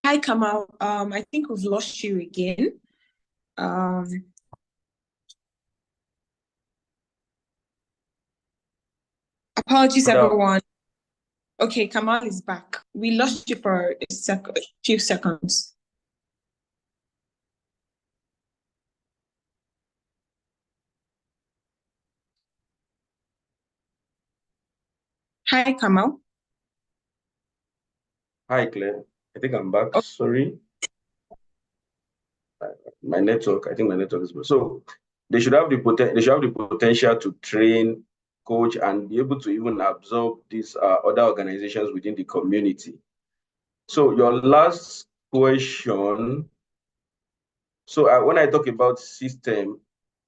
Hi, Kamal. I think we've lost you again. Apologies, everyone. Okay, Kamal is back. We lost you for a few seconds. Hi, Kamal. Hi, Claire. I think I'm back. Oh. Sorry. My network, I think my network is good. So they should have the potential to train, coach, and be able to even absorb these other organizations within the community. So your last question. So when I talk about system,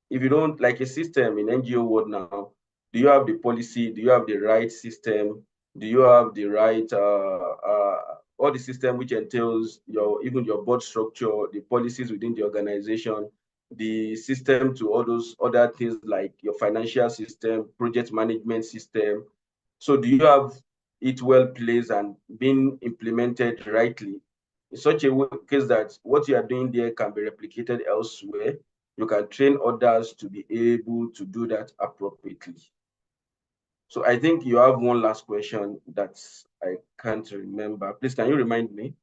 if you don't like a system in NGO world now, do you have the policy? Do you have the right system? Do you have the right all the system which entails even your board structure, the policies within the organization, the system to all those other things like your financial system, project management system? So do you have it well placed and being implemented rightly in such a case that what you are doing there can be replicated elsewhere? You can train others to be able to do that appropriately. So I think you have one last question that I can't remember. Please, can you remind me?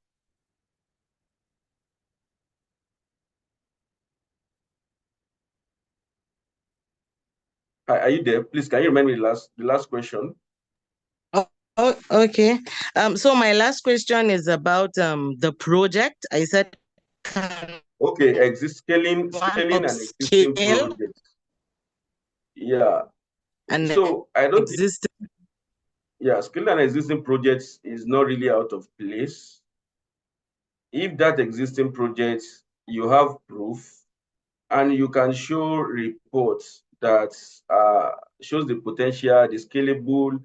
Are you there? Please, can you remind me the last question? Oh, okay. So my last question is about the project. I said, okay, scaling an existing project. Yeah. And so I don't existing. Yeah, scaling an existing project is not really out of place. If that existing project you have proof and you can show reports that shows the potential, the scalable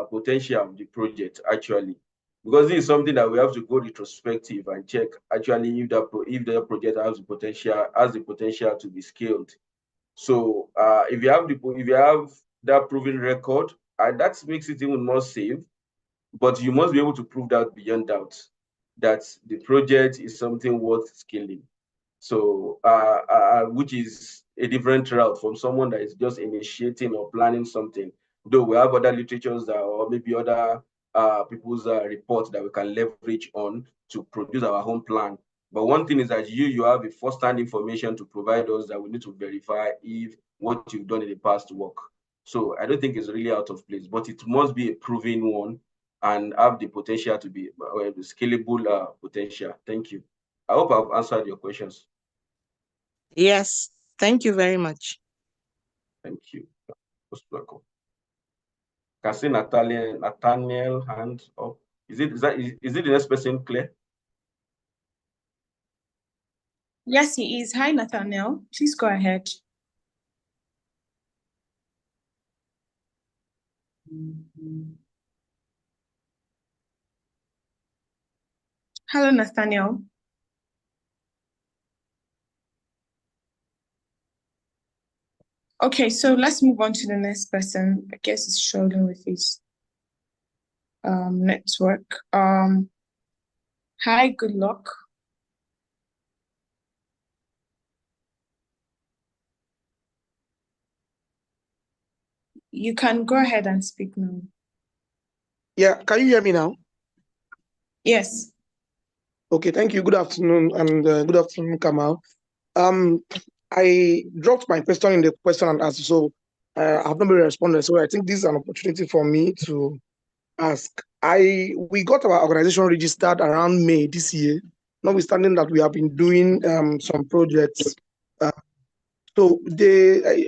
potential of the project actually, because this is something that we have to go retrospective and check actually if the project has the potential to be scaled. So if you have that proven record, that makes it even more safe. But you must be able to prove that beyond doubt that the project is something worth scaling. So, which is a different route from someone that is just initiating or planning something. Though we have other literatures that, or maybe other people's reports that we can leverage on to produce our own plan. But one thing is that you have a first-hand information to provide us that we need to verify if what you've done in the past work. So I don't think it's really out of place, but it must be a proven one and have the potential to be scalable potential. Thank you. I hope I've answered your questions. Yes, thank you very much. Thank you. Most welcome. Can see Nathaniel hand up. Is it the next person, Claire? Yes, he is. Hi, Nathaniel. Please go ahead. Hello, Nathaniel. Okay, so let's move on to the next person. I guess he's struggling with his network. Hi, good luck. You can go ahead and speak now. Yeah, can you hear me now? Yes. Okay, thank you. Good afternoon, and good afternoon, Kamal. I dropped my question in the question and answer, so I have not been responded. So I think this is an opportunity for me to ask. We got our organization registered around May this year, notwithstanding that we have been doing some projects. So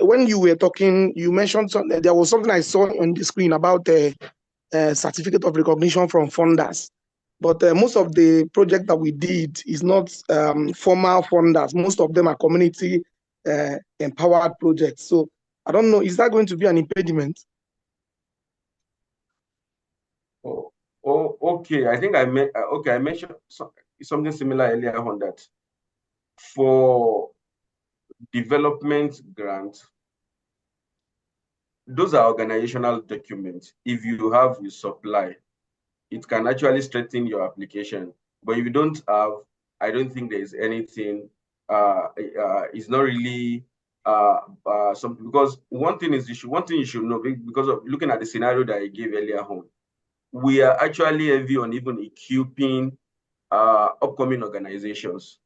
when you were talking, you mentioned something. There was something I saw on the screen about the certificate of recognition from funders. But most of the project that we did is not formal funders. Most of them are community empowered projects. So I don't know, is that going to be an impediment? Oh, okay. I think I mentioned something similar earlier on that for development grants, those are organizational documents. If you have the supply, it can actually strengthen your application. But if you don't have, I don't think there is anything. It's not really something, because one thing you should know, because of looking at the scenario that I gave earlier on, we are actually heavy on even equipping upcoming organizations.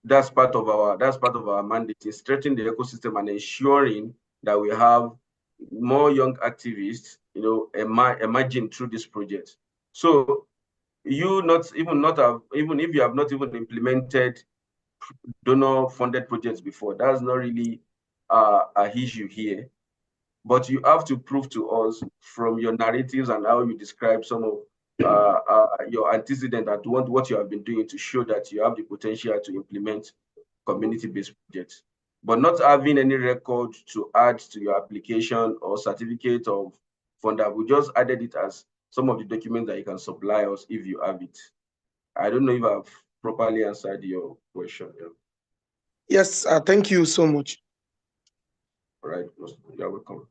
That's part of our mandate, in strengthening the ecosystem and ensuring that we have more young activists, emerging through this project. So even if you have not even implemented donor funded projects before, that's not really a issue here. But you have to prove to us from your narratives and how you describe some of your antecedent and what you have been doing to show that you have the potential to implement community-based projects. But not having any record to add to your application or certificate of funder, we just added it as some of the documents that you can supply us if you have it. I don't know if I've properly answered your question. Yes, thank you so much. All right, you're welcome.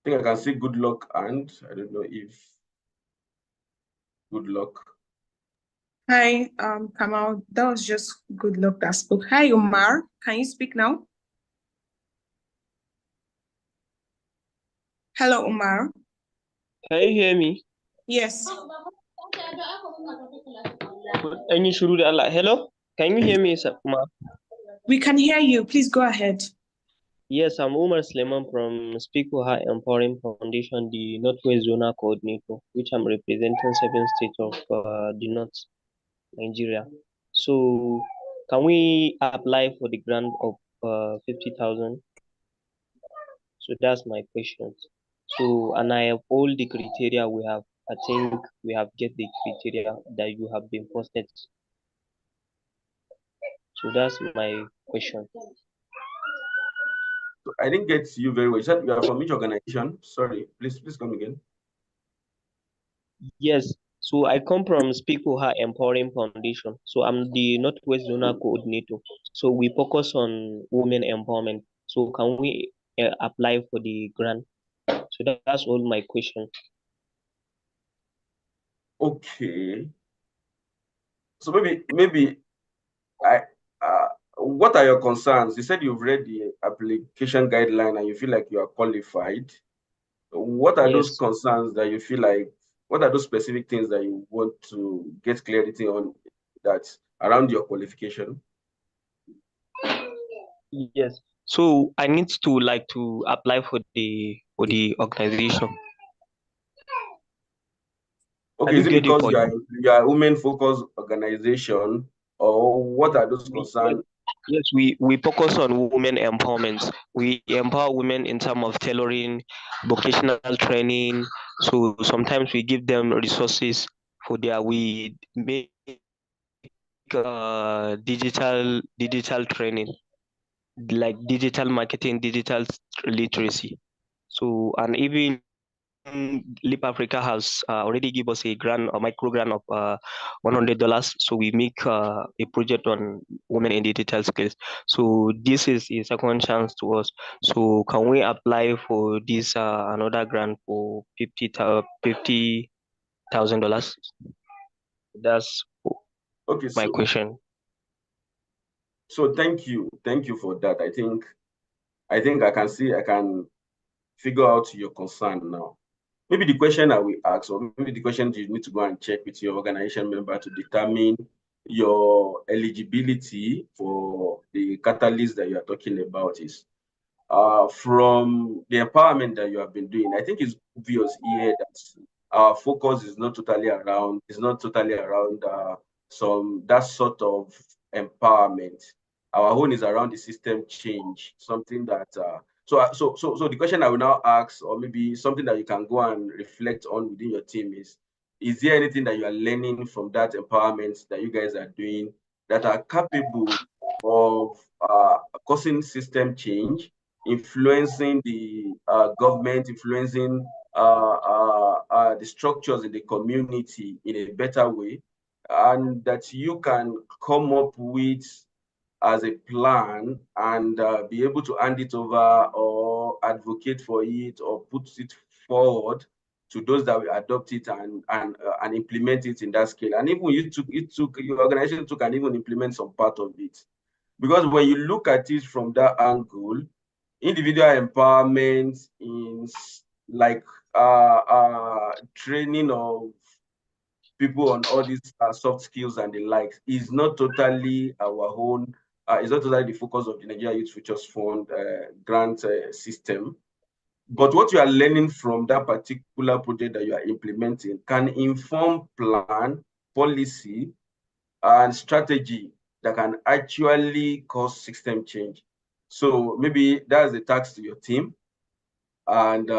I think I can see good luck, and I don't know if good luck. Hi, Kamal. That was just good luck that spoke. Hi, Omar. Can you speak now? Hello, Omar. Can you hear me? Yes. Any shuru Allah. Hello? Can you hear me, Umar? We can hear you. Please go ahead. Yes, I'm Umar Sleman from Speaker Empowering Foundation, the Northwest Zona Coordinator, which I'm representing 7 states of the North Nigeria. So, can we apply for the grant of 50,000? So that's my question. So, and I have all the criteria we have. I think we have get the criteria that you have been posted. So that's my question. So I didn't get you very well. You said you are from which organization? Sorry, please come again. Yes, so I come from Speak Oha Empowering Foundation. So I'm the Northwest Zona Coordinator. So we focus on women empowerment. So can we apply for the grant? So that's all my question. Okay. So maybe what are your concerns? You said you've read the application guideline and you feel like you are qualified. What are those concerns that you feel like, what are those specific things that you want to get clarity on that around your qualification? Yes. So I need to apply for the organization. Okay, is it because you are a women-focused organization, or what are those concerns? Yes, we focus on women empowerment. We empower women in terms of tailoring, vocational training. So sometimes we give them resources for we make digital training, like digital marketing, digital literacy. So, and even Leap Africa has already give us a micro grant of $100. So we make a project on women in digital skills. So this is a second chance to us. So can we apply for this another grant for $50,000? That's okay, my question. So thank you for that. I think I can figure out your concern now. Maybe the question I will ask, or maybe the question you need to go and check with your organization member to determine your eligibility for the catalyst that you are talking about is from the empowerment that you have been doing. I think it's obvious here that our focus is not totally around that sort of empowerment. Our own is around the system change, something that so the question I will now ask, or maybe something that you can go and reflect on within your team is there anything that you are learning from that empowerment that you guys are doing that are capable of causing system change, influencing the government, influencing the structures in the community in a better way, and that you can come up with as a plan and be able to hand it over or advocate for it or put it forward to those that will adopt it and implement it in that scale. And even your organization can even implement some part of it. Because when you look at it from that angle, individual empowerment in like training of people on all these soft skills and the likes is not totally our own. It's not totally the focus of the Nigeria Youth Futures Fund grant system. But what you are learning from that particular project that you are implementing can inform plan, policy, and strategy that can actually cause system change. So maybe that's the task to your team, and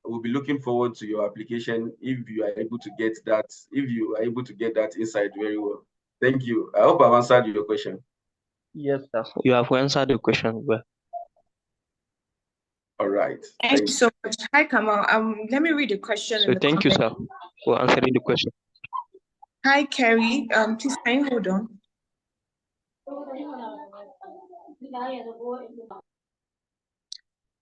we'll be looking forward to your application if you are able to get that insight very well. Thank you. I hope I've answered your question. Yes, sir. You have answered the question well. All right. Thank you so much. Hi, Kamal. Let me read the question. So thank you, sir, for answering the question. Hi, Kerry. Please can you hold on?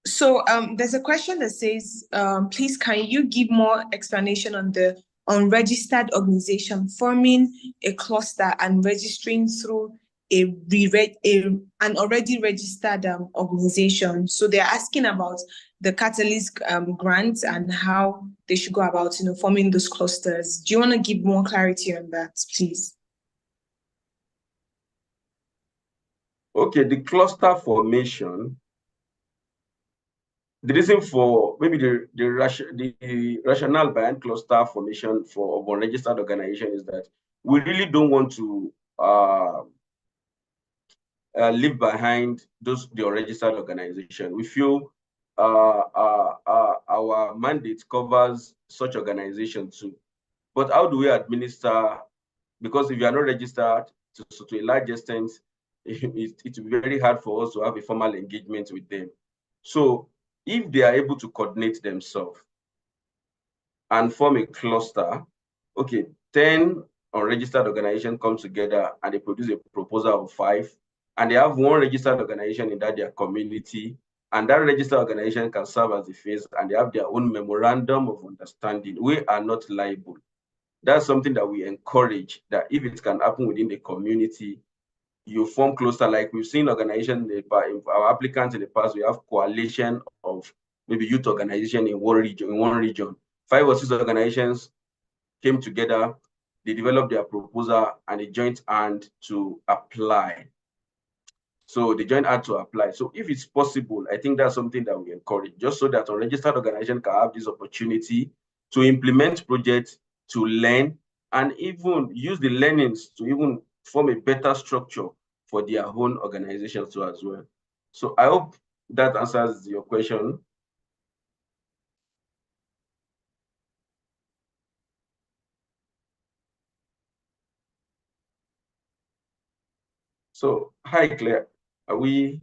So there's a question that says, please can you give more explanation on the unregistered organization forming a cluster and registering through an already registered organization? So they're asking about the Catalyst grants and how they should go about forming those clusters. Do you want to give more clarity on that, please? Okay, the cluster formation. The reason for maybe the rationale behind cluster formation for unregistered organization is that we really don't want to leave behind the unregistered organization. We feel our mandate covers such organization too. But how do we administer? Because if you are not registered to a large extent, it will be very hard for us to have a formal engagement with them. So if they are able to coordinate themselves and form a cluster, okay, 10 unregistered organizations come together and they produce a proposal of 5, and they have one registered organization in their community, and that registered organization can serve as the face, and they have their own memorandum of understanding. We are not liable. that's something that we encourage, that if it can happen within the community, you form cluster. Like we've seen organizations, our applicants in the past, we have coalition of maybe youth organization in one region. 5 or 6 organizations came together, they developed their proposal and a joint hand to apply. So the joint had to apply. So if it's possible, I think that's something that we encourage, just so that unregistered organization can have this opportunity to implement projects, to learn, and even use the learnings to even form a better structure for their own organizations too as well. So I hope that answers your question. So hi Claire, are we?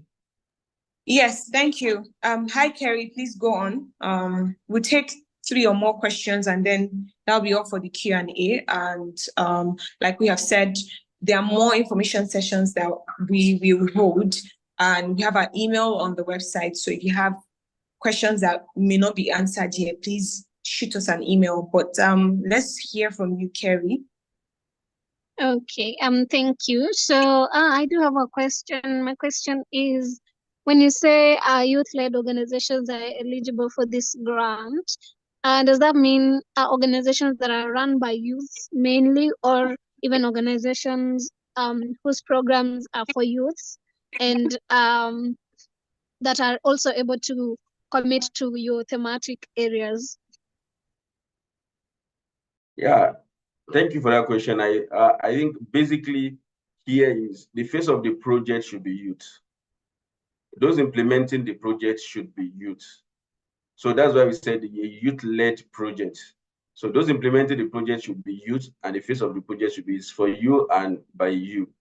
Yes, thank you. Hi Kerry, please go on. We'll take 3 or more questions and then that'll be all for the Q&A. And like we have said, there are more information sessions that we will hold, and we have an email on the website. So if you have questions that may not be answered here, please shoot us an email. But let's hear from you, Kerry. Okay, thank you. So I do have a question. My question is, when you say youth-led organizations are eligible for this grant, does that mean organizations that are run by youth mainly, or even organizations whose programs are for youth and that are also able to commit to your thematic areas? Yeah, thank you for that question. I think basically here is the face of the project should be youth. Those implementing the project should be youth. So that's why we said a youth-led project. So those implementing the project should be youth, and the face of the project should be for you and by you.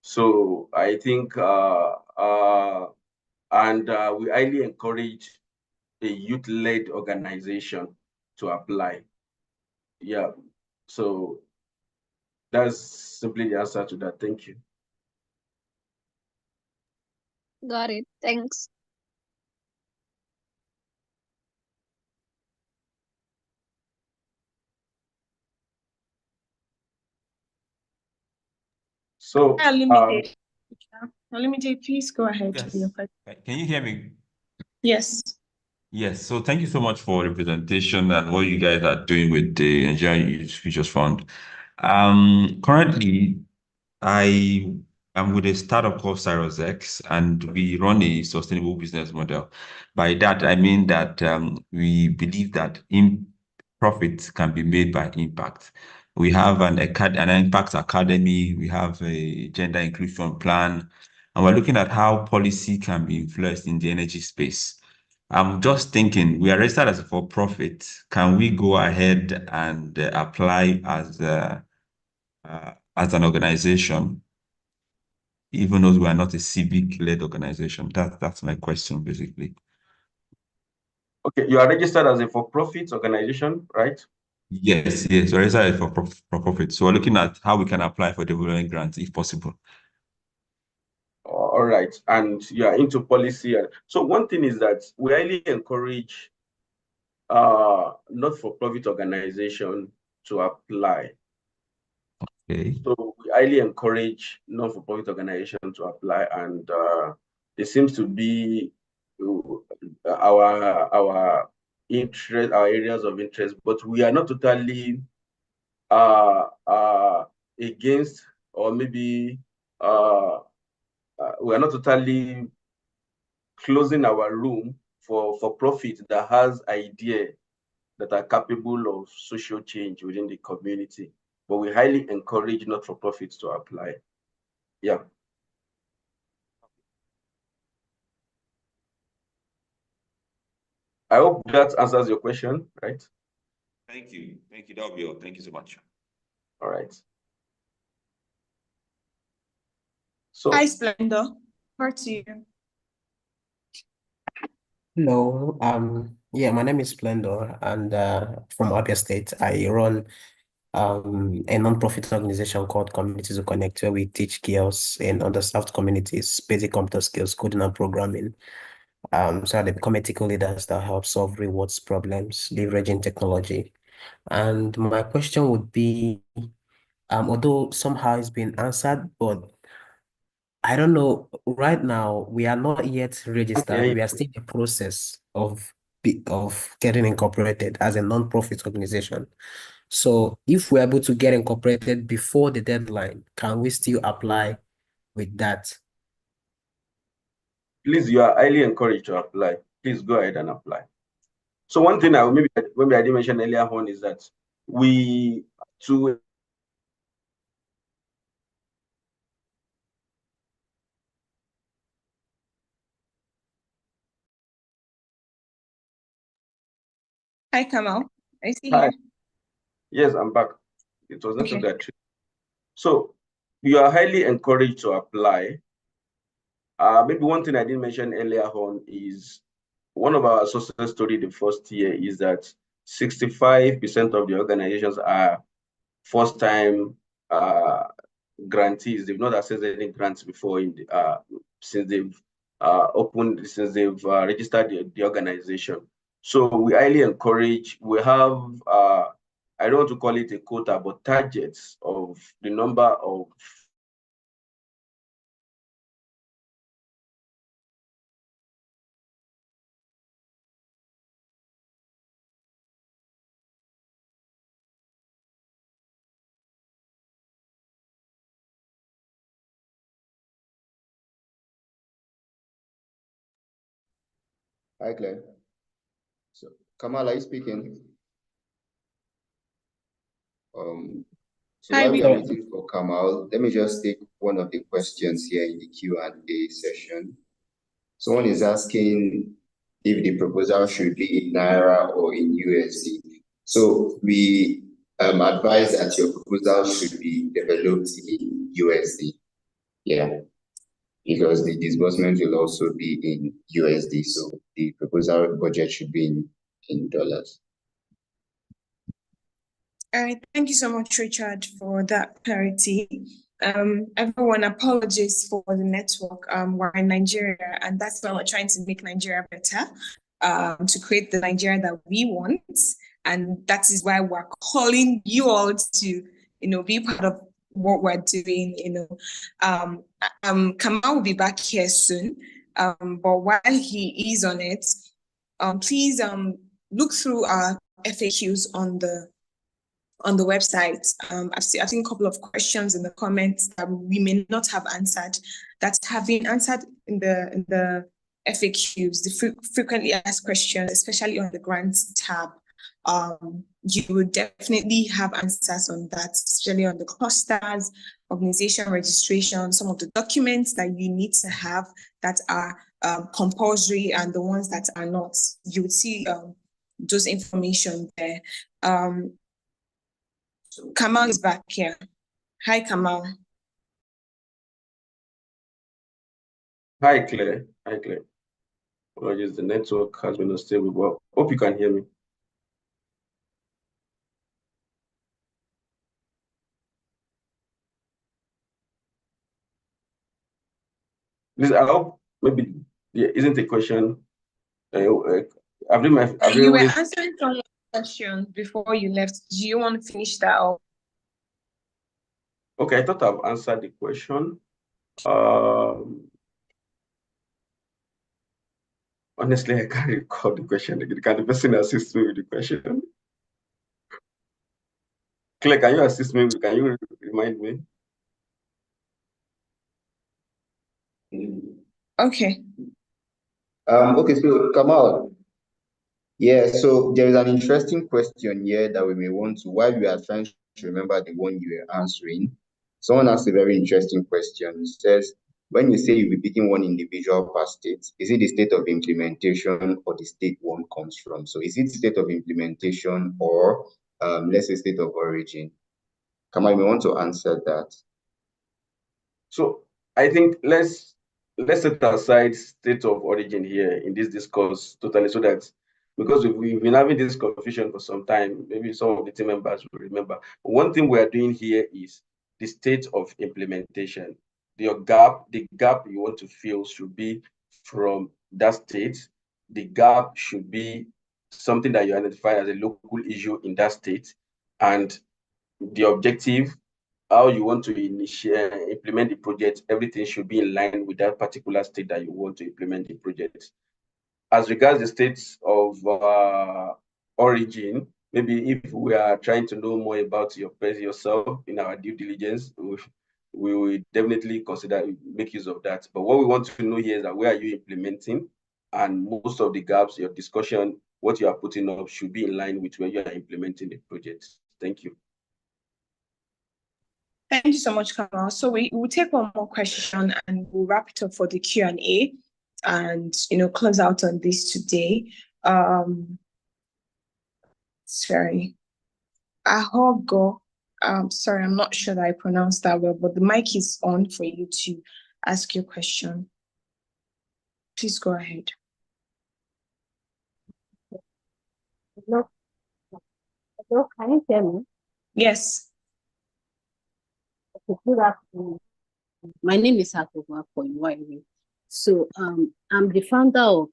So I think, we highly encourage a youth-led organization to apply. Yeah, so that's simply the answer to that. Thank you. Got it. Thanks. So, Unlimited, please go ahead with your question. Can you hear me? Yes. Yes. So thank you so much for the presentation and what you guys are doing with the Nigerian Youth Futures Fund. Currently, I am with a startup called Cyrus X, and we run a sustainable business model. By that, I mean that we believe that profits can be made by impact. We have an impact academy, we have a gender inclusion plan, and we're looking at how policy can be influenced in the energy space. I'm just thinking, we are registered as a for-profit. Can we go ahead and apply as an organization, even though we are not a civic-led organization? That's my question, basically. Okay, you are registered as a for-profit organization, right? Yes, we're registered for profit. So we're looking at how we can apply for development grants if possible. All right, and you are into policy. So one thing is that we highly encourage not-for-profit organization to apply. Okay. So we highly encourage non-for-profit organization to apply, and there seems to be our interest, our areas of interest, but we are not totally against, or maybe we are not totally closing our room for profit that has idea that are capable of social change within the community. But we highly encourage not-for-profits to apply. Yeah. I hope that answers your question, right? Thank you. Thank you. That'll be all. Thank you so much. All right. So, hi, Splendor. Over to you. Hello, yeah, my name is Splendor, and from Abia State. I run a non-profit organization called Communities to Connect, where we teach girls in underserved communities basic computer skills, coding and programming. So they become ethical leaders that help solve real world problems, leveraging technology. And my question would be, although somehow it's been answered, but I don't know, right now we are not yet registered. Okay. We are still in the process of getting incorporated as a non-profit organization. So if we're able to get incorporated before the deadline, can we still apply with that? Please, you are highly encouraged to apply. Please go ahead and apply. So one thing maybe I didn't mention earlier on is that Hi, Kamal. I see Hi. you. Yes, I'm back. It was not Okay. that. So you are highly encouraged to apply. Maybe one thing I didn't mention earlier on is one of our success story the first year is that 65% of the organizations are first-time grantees. They've not accessed any grants before since they've registered the organization. So we highly encourage. We have I don't want to call it a quota, but targets of the number of Hi, Claire. So, Kamal, are you speaking? So Hi, while we are Victor. waiting for Kamal, let me just take one of the questions here in the Q&A session. Someone is asking if the proposal should be in Naira or in USD. So we advise that your proposal should be developed in USD. Yeah, because the disbursement will also be in USD. So the proposal budget should be in dollars. All right, thank you so much, Richard, for that clarity. Everyone, apologies for the network. We're in Nigeria, and that's why we're trying to make Nigeria better, to create the Nigeria that we want. And that is why we're calling you all to, be part of what we're doing. Kamal will be back here soon. But while he is on it, please look through our FAQs on the website. I've seen a couple of questions in the comments that we may not have answered, that have been answered in the FAQs, the frequently asked questions, especially on the grants tab. You would definitely have answers on that, especially on the clusters, organization registration, some of the documents that you need to have that are compulsory and the ones that are not. You would see those information there. Kamal is back here. Hi, Kamal. Hi, Claire. Hi, Claire. Apologies, the network has been unstable, but hope you can hear me. Please, I hope maybe there isn't a question. You were answering some questions before you left. Do you want to finish that off? Okay, I thought I've answered the question. Honestly, I can't recall the question. Can the person assist me with the question? Claire, can you assist me? Can you remind me? Okay. Okay, so Kamal, yeah, so there is an interesting question here that we may want to, while we are trying to remember the one you were answering, someone asked a very interesting question. It says, when you say you'll be picking one individual per state, is it the state of implementation or the state one comes from? So is it state of implementation or let's say state of origin? Kamal, you may want to answer that. So I think let's set aside state of origin here in this discourse totally, so that because we've been having this confusion for some time, maybe some of the team members will remember. One thing we are doing here is the state of implementation. The gap you want to fill should be from that state. The gap should be something that you identify as a local issue in that state, and the objective, how you want to implement the project, everything should be in line with that particular state that you want to implement the project. As regards the states of origin, maybe if we are trying to know more about yourself in our due diligence, we will definitely make use of that. But what we want to know here is that where are you implementing, and most of the gaps, your discussion, what you are putting up should be in line with where you are implementing the project. Thank you. Thank you so much, Kamal. So we will take one more question and we'll wrap it up for the Q&A and close out on this today. Sorry, Ahogo. Sorry, I'm not sure that I pronounced that well, but the mic is on for you to ask your question. Please go ahead. Hello, can you hear me? Yes. Okay, good afternoon. My name is Agogo Akoiwaiwe. So I'm the founder of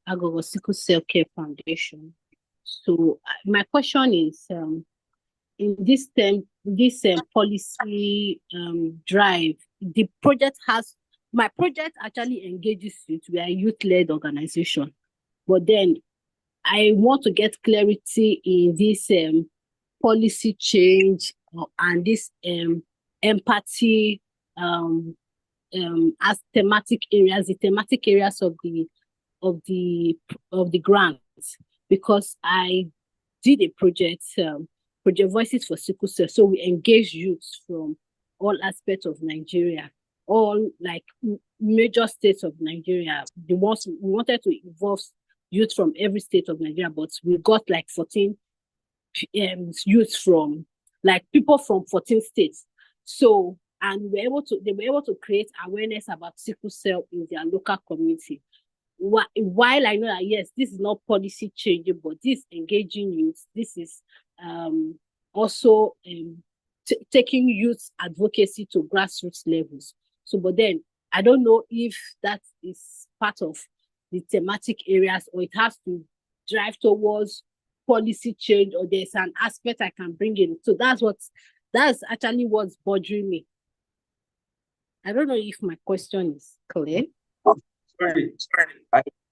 Agogo Sickle Cell Care Foundation. So my question is, in this policy drive, my project actually engages youth. We are a youth-led organization, but then I want to get clarity in this policy change and this empathy as thematic areas, the thematic areas of the grants, because I did a project Voices for Sickle Cell. So we engage youth from all aspects of Nigeria, all like major states of Nigeria. We wanted to involve youth from every state of Nigeria, but we got like 14 youth from like people from 14 states. So, and they were able to create awareness about sickle cell in their local community. While I know that, yes, this is not policy changing, but this engaging youth, this is also taking youth advocacy to grassroots levels. So, but then I don't know if that is part of the thematic areas or it has to drive towards policy change, or there's an aspect I can bring in. So that's actually what's bothering me. I don't know if my question is clear. Sorry.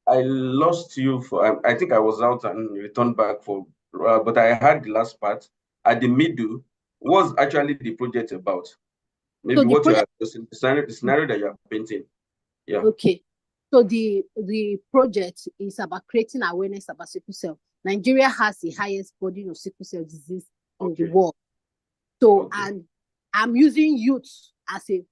I lost you for, I think I was out and returned back for, but I heard the last part. At the middle, what's actually the project about? Maybe so what you are, the scenario that you are painting. Yeah. Okay. So the project is about creating awareness about sickle cell. Nigeria has the highest burden of sickle cell disease in the world. So, and I'm using youth as a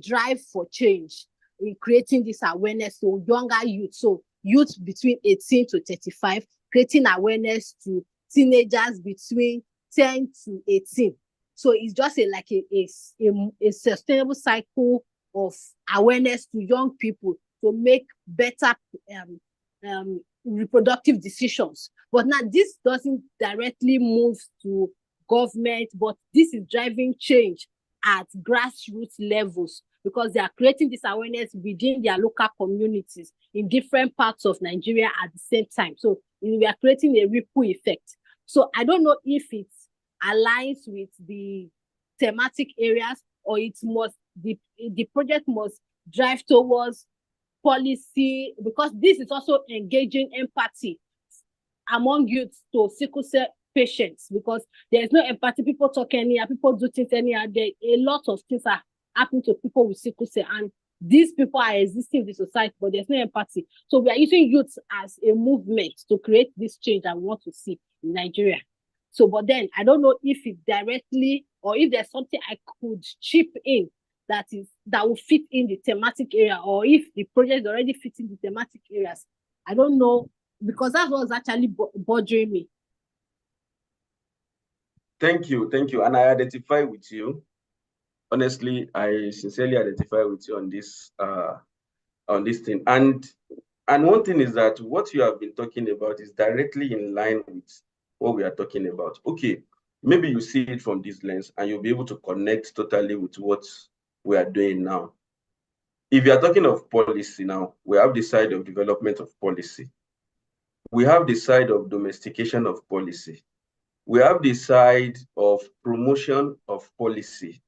drive for change in creating this awareness to younger youth. So youth between 18 to 35, creating awareness to teenagers between 10 to 18. So it's just a sustainable cycle of awareness to young people to make better reproductive decisions. But now this doesn't directly move to government, but this is driving change at grassroots levels because they are creating this awareness within their local communities in different parts of Nigeria at the same time. So we are creating a ripple effect. So I don't know if it aligns with the thematic areas or it must, the project must drive towards policy, because this is also engaging empathy among youth to sickle cell patients, because there's no empathy. People talk anyhow, people do things anyhow. A lot of things are happening to people with sickle cell, and these people are existing in the society, but there's no empathy. So we are using youth as a movement to create this change that we want to see in Nigeria. So, but then I don't know if it directly or if there's something I could chip in that will fit in the thematic area, or if the project already fits in the thematic areas. I don't know, because that was actually bothering me. Thank you. And I identify with you. Honestly, I sincerely identify with you on this thing. And one thing is that what you have been talking about is directly in line with what we are talking about. Okay, maybe you see it from this lens and you'll be able to connect totally with what we are doing now. If you are talking of policy now, we have the side of development of policy. we have the side of domestication of policy. We have the side of promotion of policy.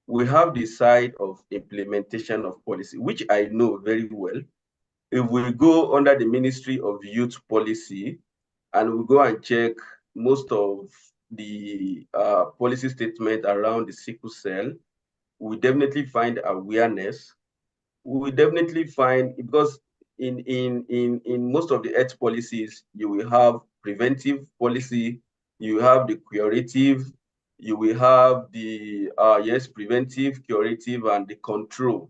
We have the side of implementation of policy, which I know very well. If we go under the Ministry of Youth Policy and we go and check most of the policy statement around the sickle cell, we definitely find awareness. We definitely find, because in most of the health policies, you will have preventive policy, you have the curative, you will have the preventive, curative, and the control,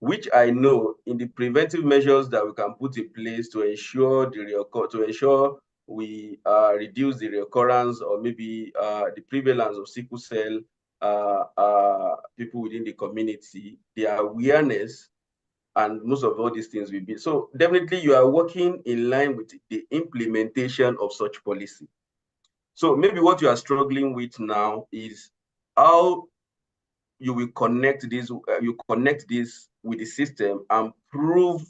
which I know in the preventive measures that we can put in place to ensure we reduce the reoccurrence or maybe the prevalence of sickle cell people within the community, the awareness, and most of all these things will be. So definitely you are working in line with the implementation of such policy. So maybe what you are struggling with now is how you will connect this, with the system and prove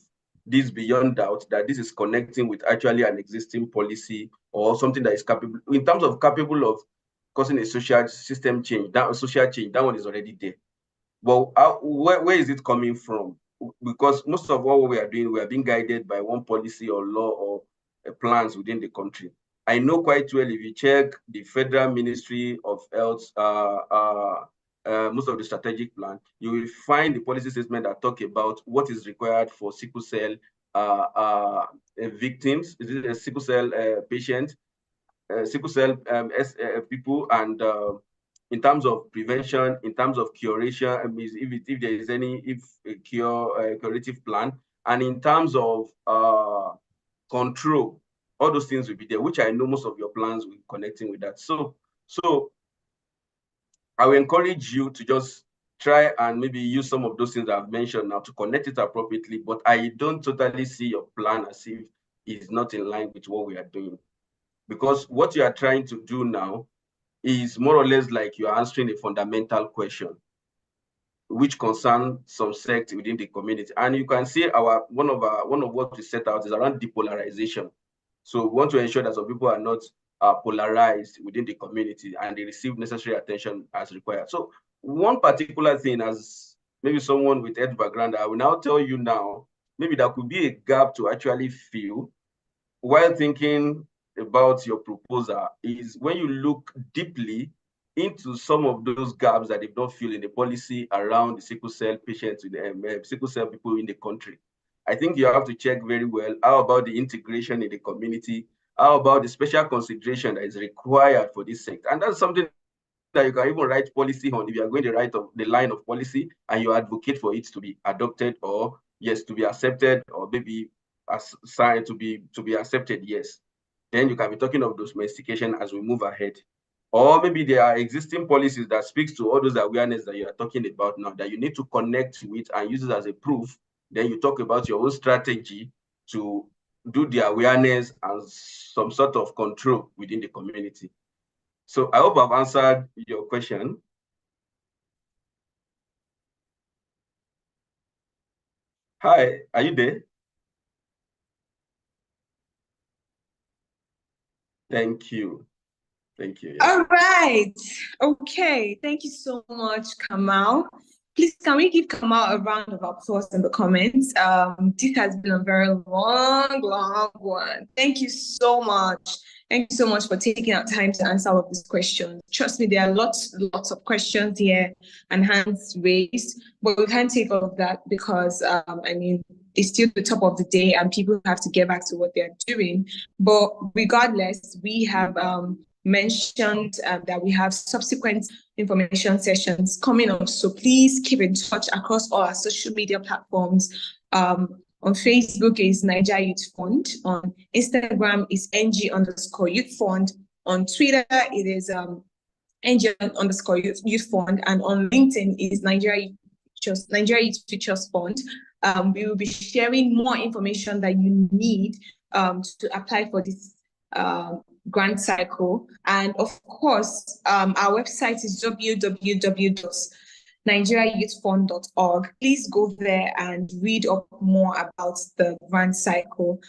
this beyond doubt that this is connecting with actually an existing policy or something that is capable, in terms of capable of causing a social system change, that one is already there. But where is it coming from? Because most of what we are doing, we are being guided by one policy or law or plans within the country. I know quite well, if you check the Federal Ministry of Health, most of the strategic plan, you will find the policy statement that talk about what is required for sickle cell victims, sickle cell patients, sickle cell people, and in terms of prevention, in terms of curation, if there is any curative plan, and in terms of control, all those things will be there, which I know most of your plans will be connecting with that. So I will encourage you to just try and maybe use some of those things that I've mentioned now to connect it appropriately, but I don't totally see your plan as if it's not in line with what we are doing. Because what you are trying to do now is more or less like you are answering a fundamental question, which concerns some sect within the community. And you can see one of what we set out is around depolarization. So we want to ensure that some people are not polarized within the community and they receive necessary attention as required. So one particular thing, as maybe someone with health background, I will now tell you now, maybe there could be a gap to actually fill while thinking about your proposal, is when you look deeply into some of those gaps that they don't fill in the policy around the sickle cell patients, with the sickle cell people in the country. I think you have to check very well, how about the integration in the community? How about the special consideration that is required for this sector? And that's something that you can even write policy on if you are going to write the line of policy and you advocate for it to be adopted, or yes, to be accepted, or maybe assigned to be accepted, yes. Then you can be talking of domestication as we move ahead. Or maybe there are existing policies that speaks to all those awareness that you are talking about now that you need to connect with and use it as a proof. Then you talk about your own strategy to do the awareness and some sort of control within the community. So I hope I've answered your question. Hi, are you there? Thank you. Thank you. Yeah. All right. Okay. Thank you so much, Kamal. Please, can we give Kamal a round of applause in the comments? This has been a very long one. Thank you so much. Thank you so much for taking out time to answer all of these questions. Trust me, there are lots of questions here and hands raised, but we can't take all of that because, I mean, it's still the top of the day and people have to get back to what they're doing. But regardless, we have mentioned that we have subsequent information sessions coming up. So please keep in touch across all our social media platforms. On Facebook is Nigeria Youth Fund. On Instagram is NG_Youth Fund. On Twitter, it is NG_Youth Fund. And on LinkedIn is Nigeria Youth Futures Fund. We will be sharing more information that you need to apply for this grant cycle. And of course, our website is nigeriayouthfund.org. Please go there and read up more about the grant cycle.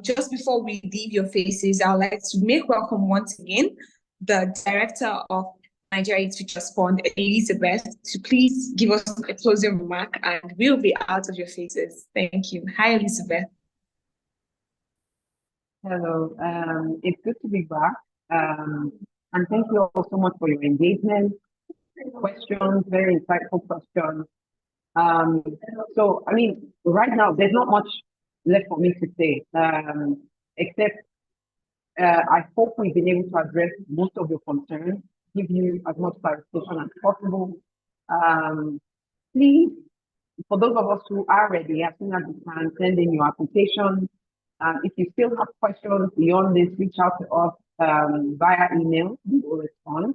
Just before we leave your faces, I'd like to make welcome once again the Director of Nigeria Youth Futures Fund, Elizabeth, to please give us a closing remark, and we'll be out of your faces. Thank you. Hi, Elizabeth. Hello, it's good to be back. And thank you all so much for your engagement, questions, very insightful questions. So, I mean, right now, there's not much left for me to say, except I hope we've been able to address most of your concerns, give you as much clarification as possible. Please, for those of us who are ready, as soon as you can, send in your application. If you still have questions beyond this, reach out to us via email. We will respond.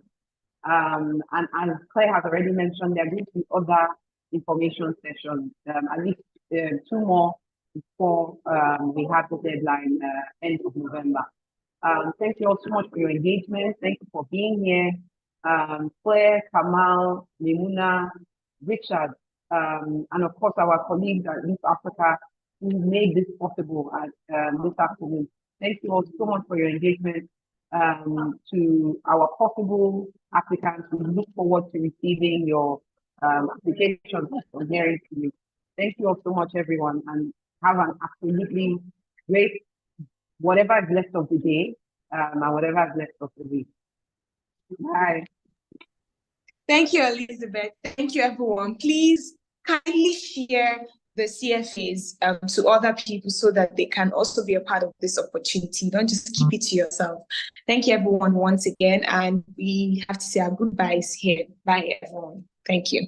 And as Claire has already mentioned, there are going to be other information sessions, at least 2 more before we have the deadline end of November. Thank you all so much for your engagement. Thank you for being here. Claire, Kamal, Memuna, Richard, and of course our colleagues at Youth Africa who made this possible this afternoon. Thank you all so much for your engagement. To our possible applicants, we look forward to receiving your applications and hearing from you. Thank you all so much, everyone, and have an absolutely great whatever is left of the day and whatever is left of the week. Bye. Thank you, Elizabeth. Thank you, everyone. Please kindly share the CFAs to other people so that they can also be a part of this opportunity. Don't just keep it to yourself. Thank you, everyone, once again. And we have to say our goodbyes here. Bye, everyone. Thank you.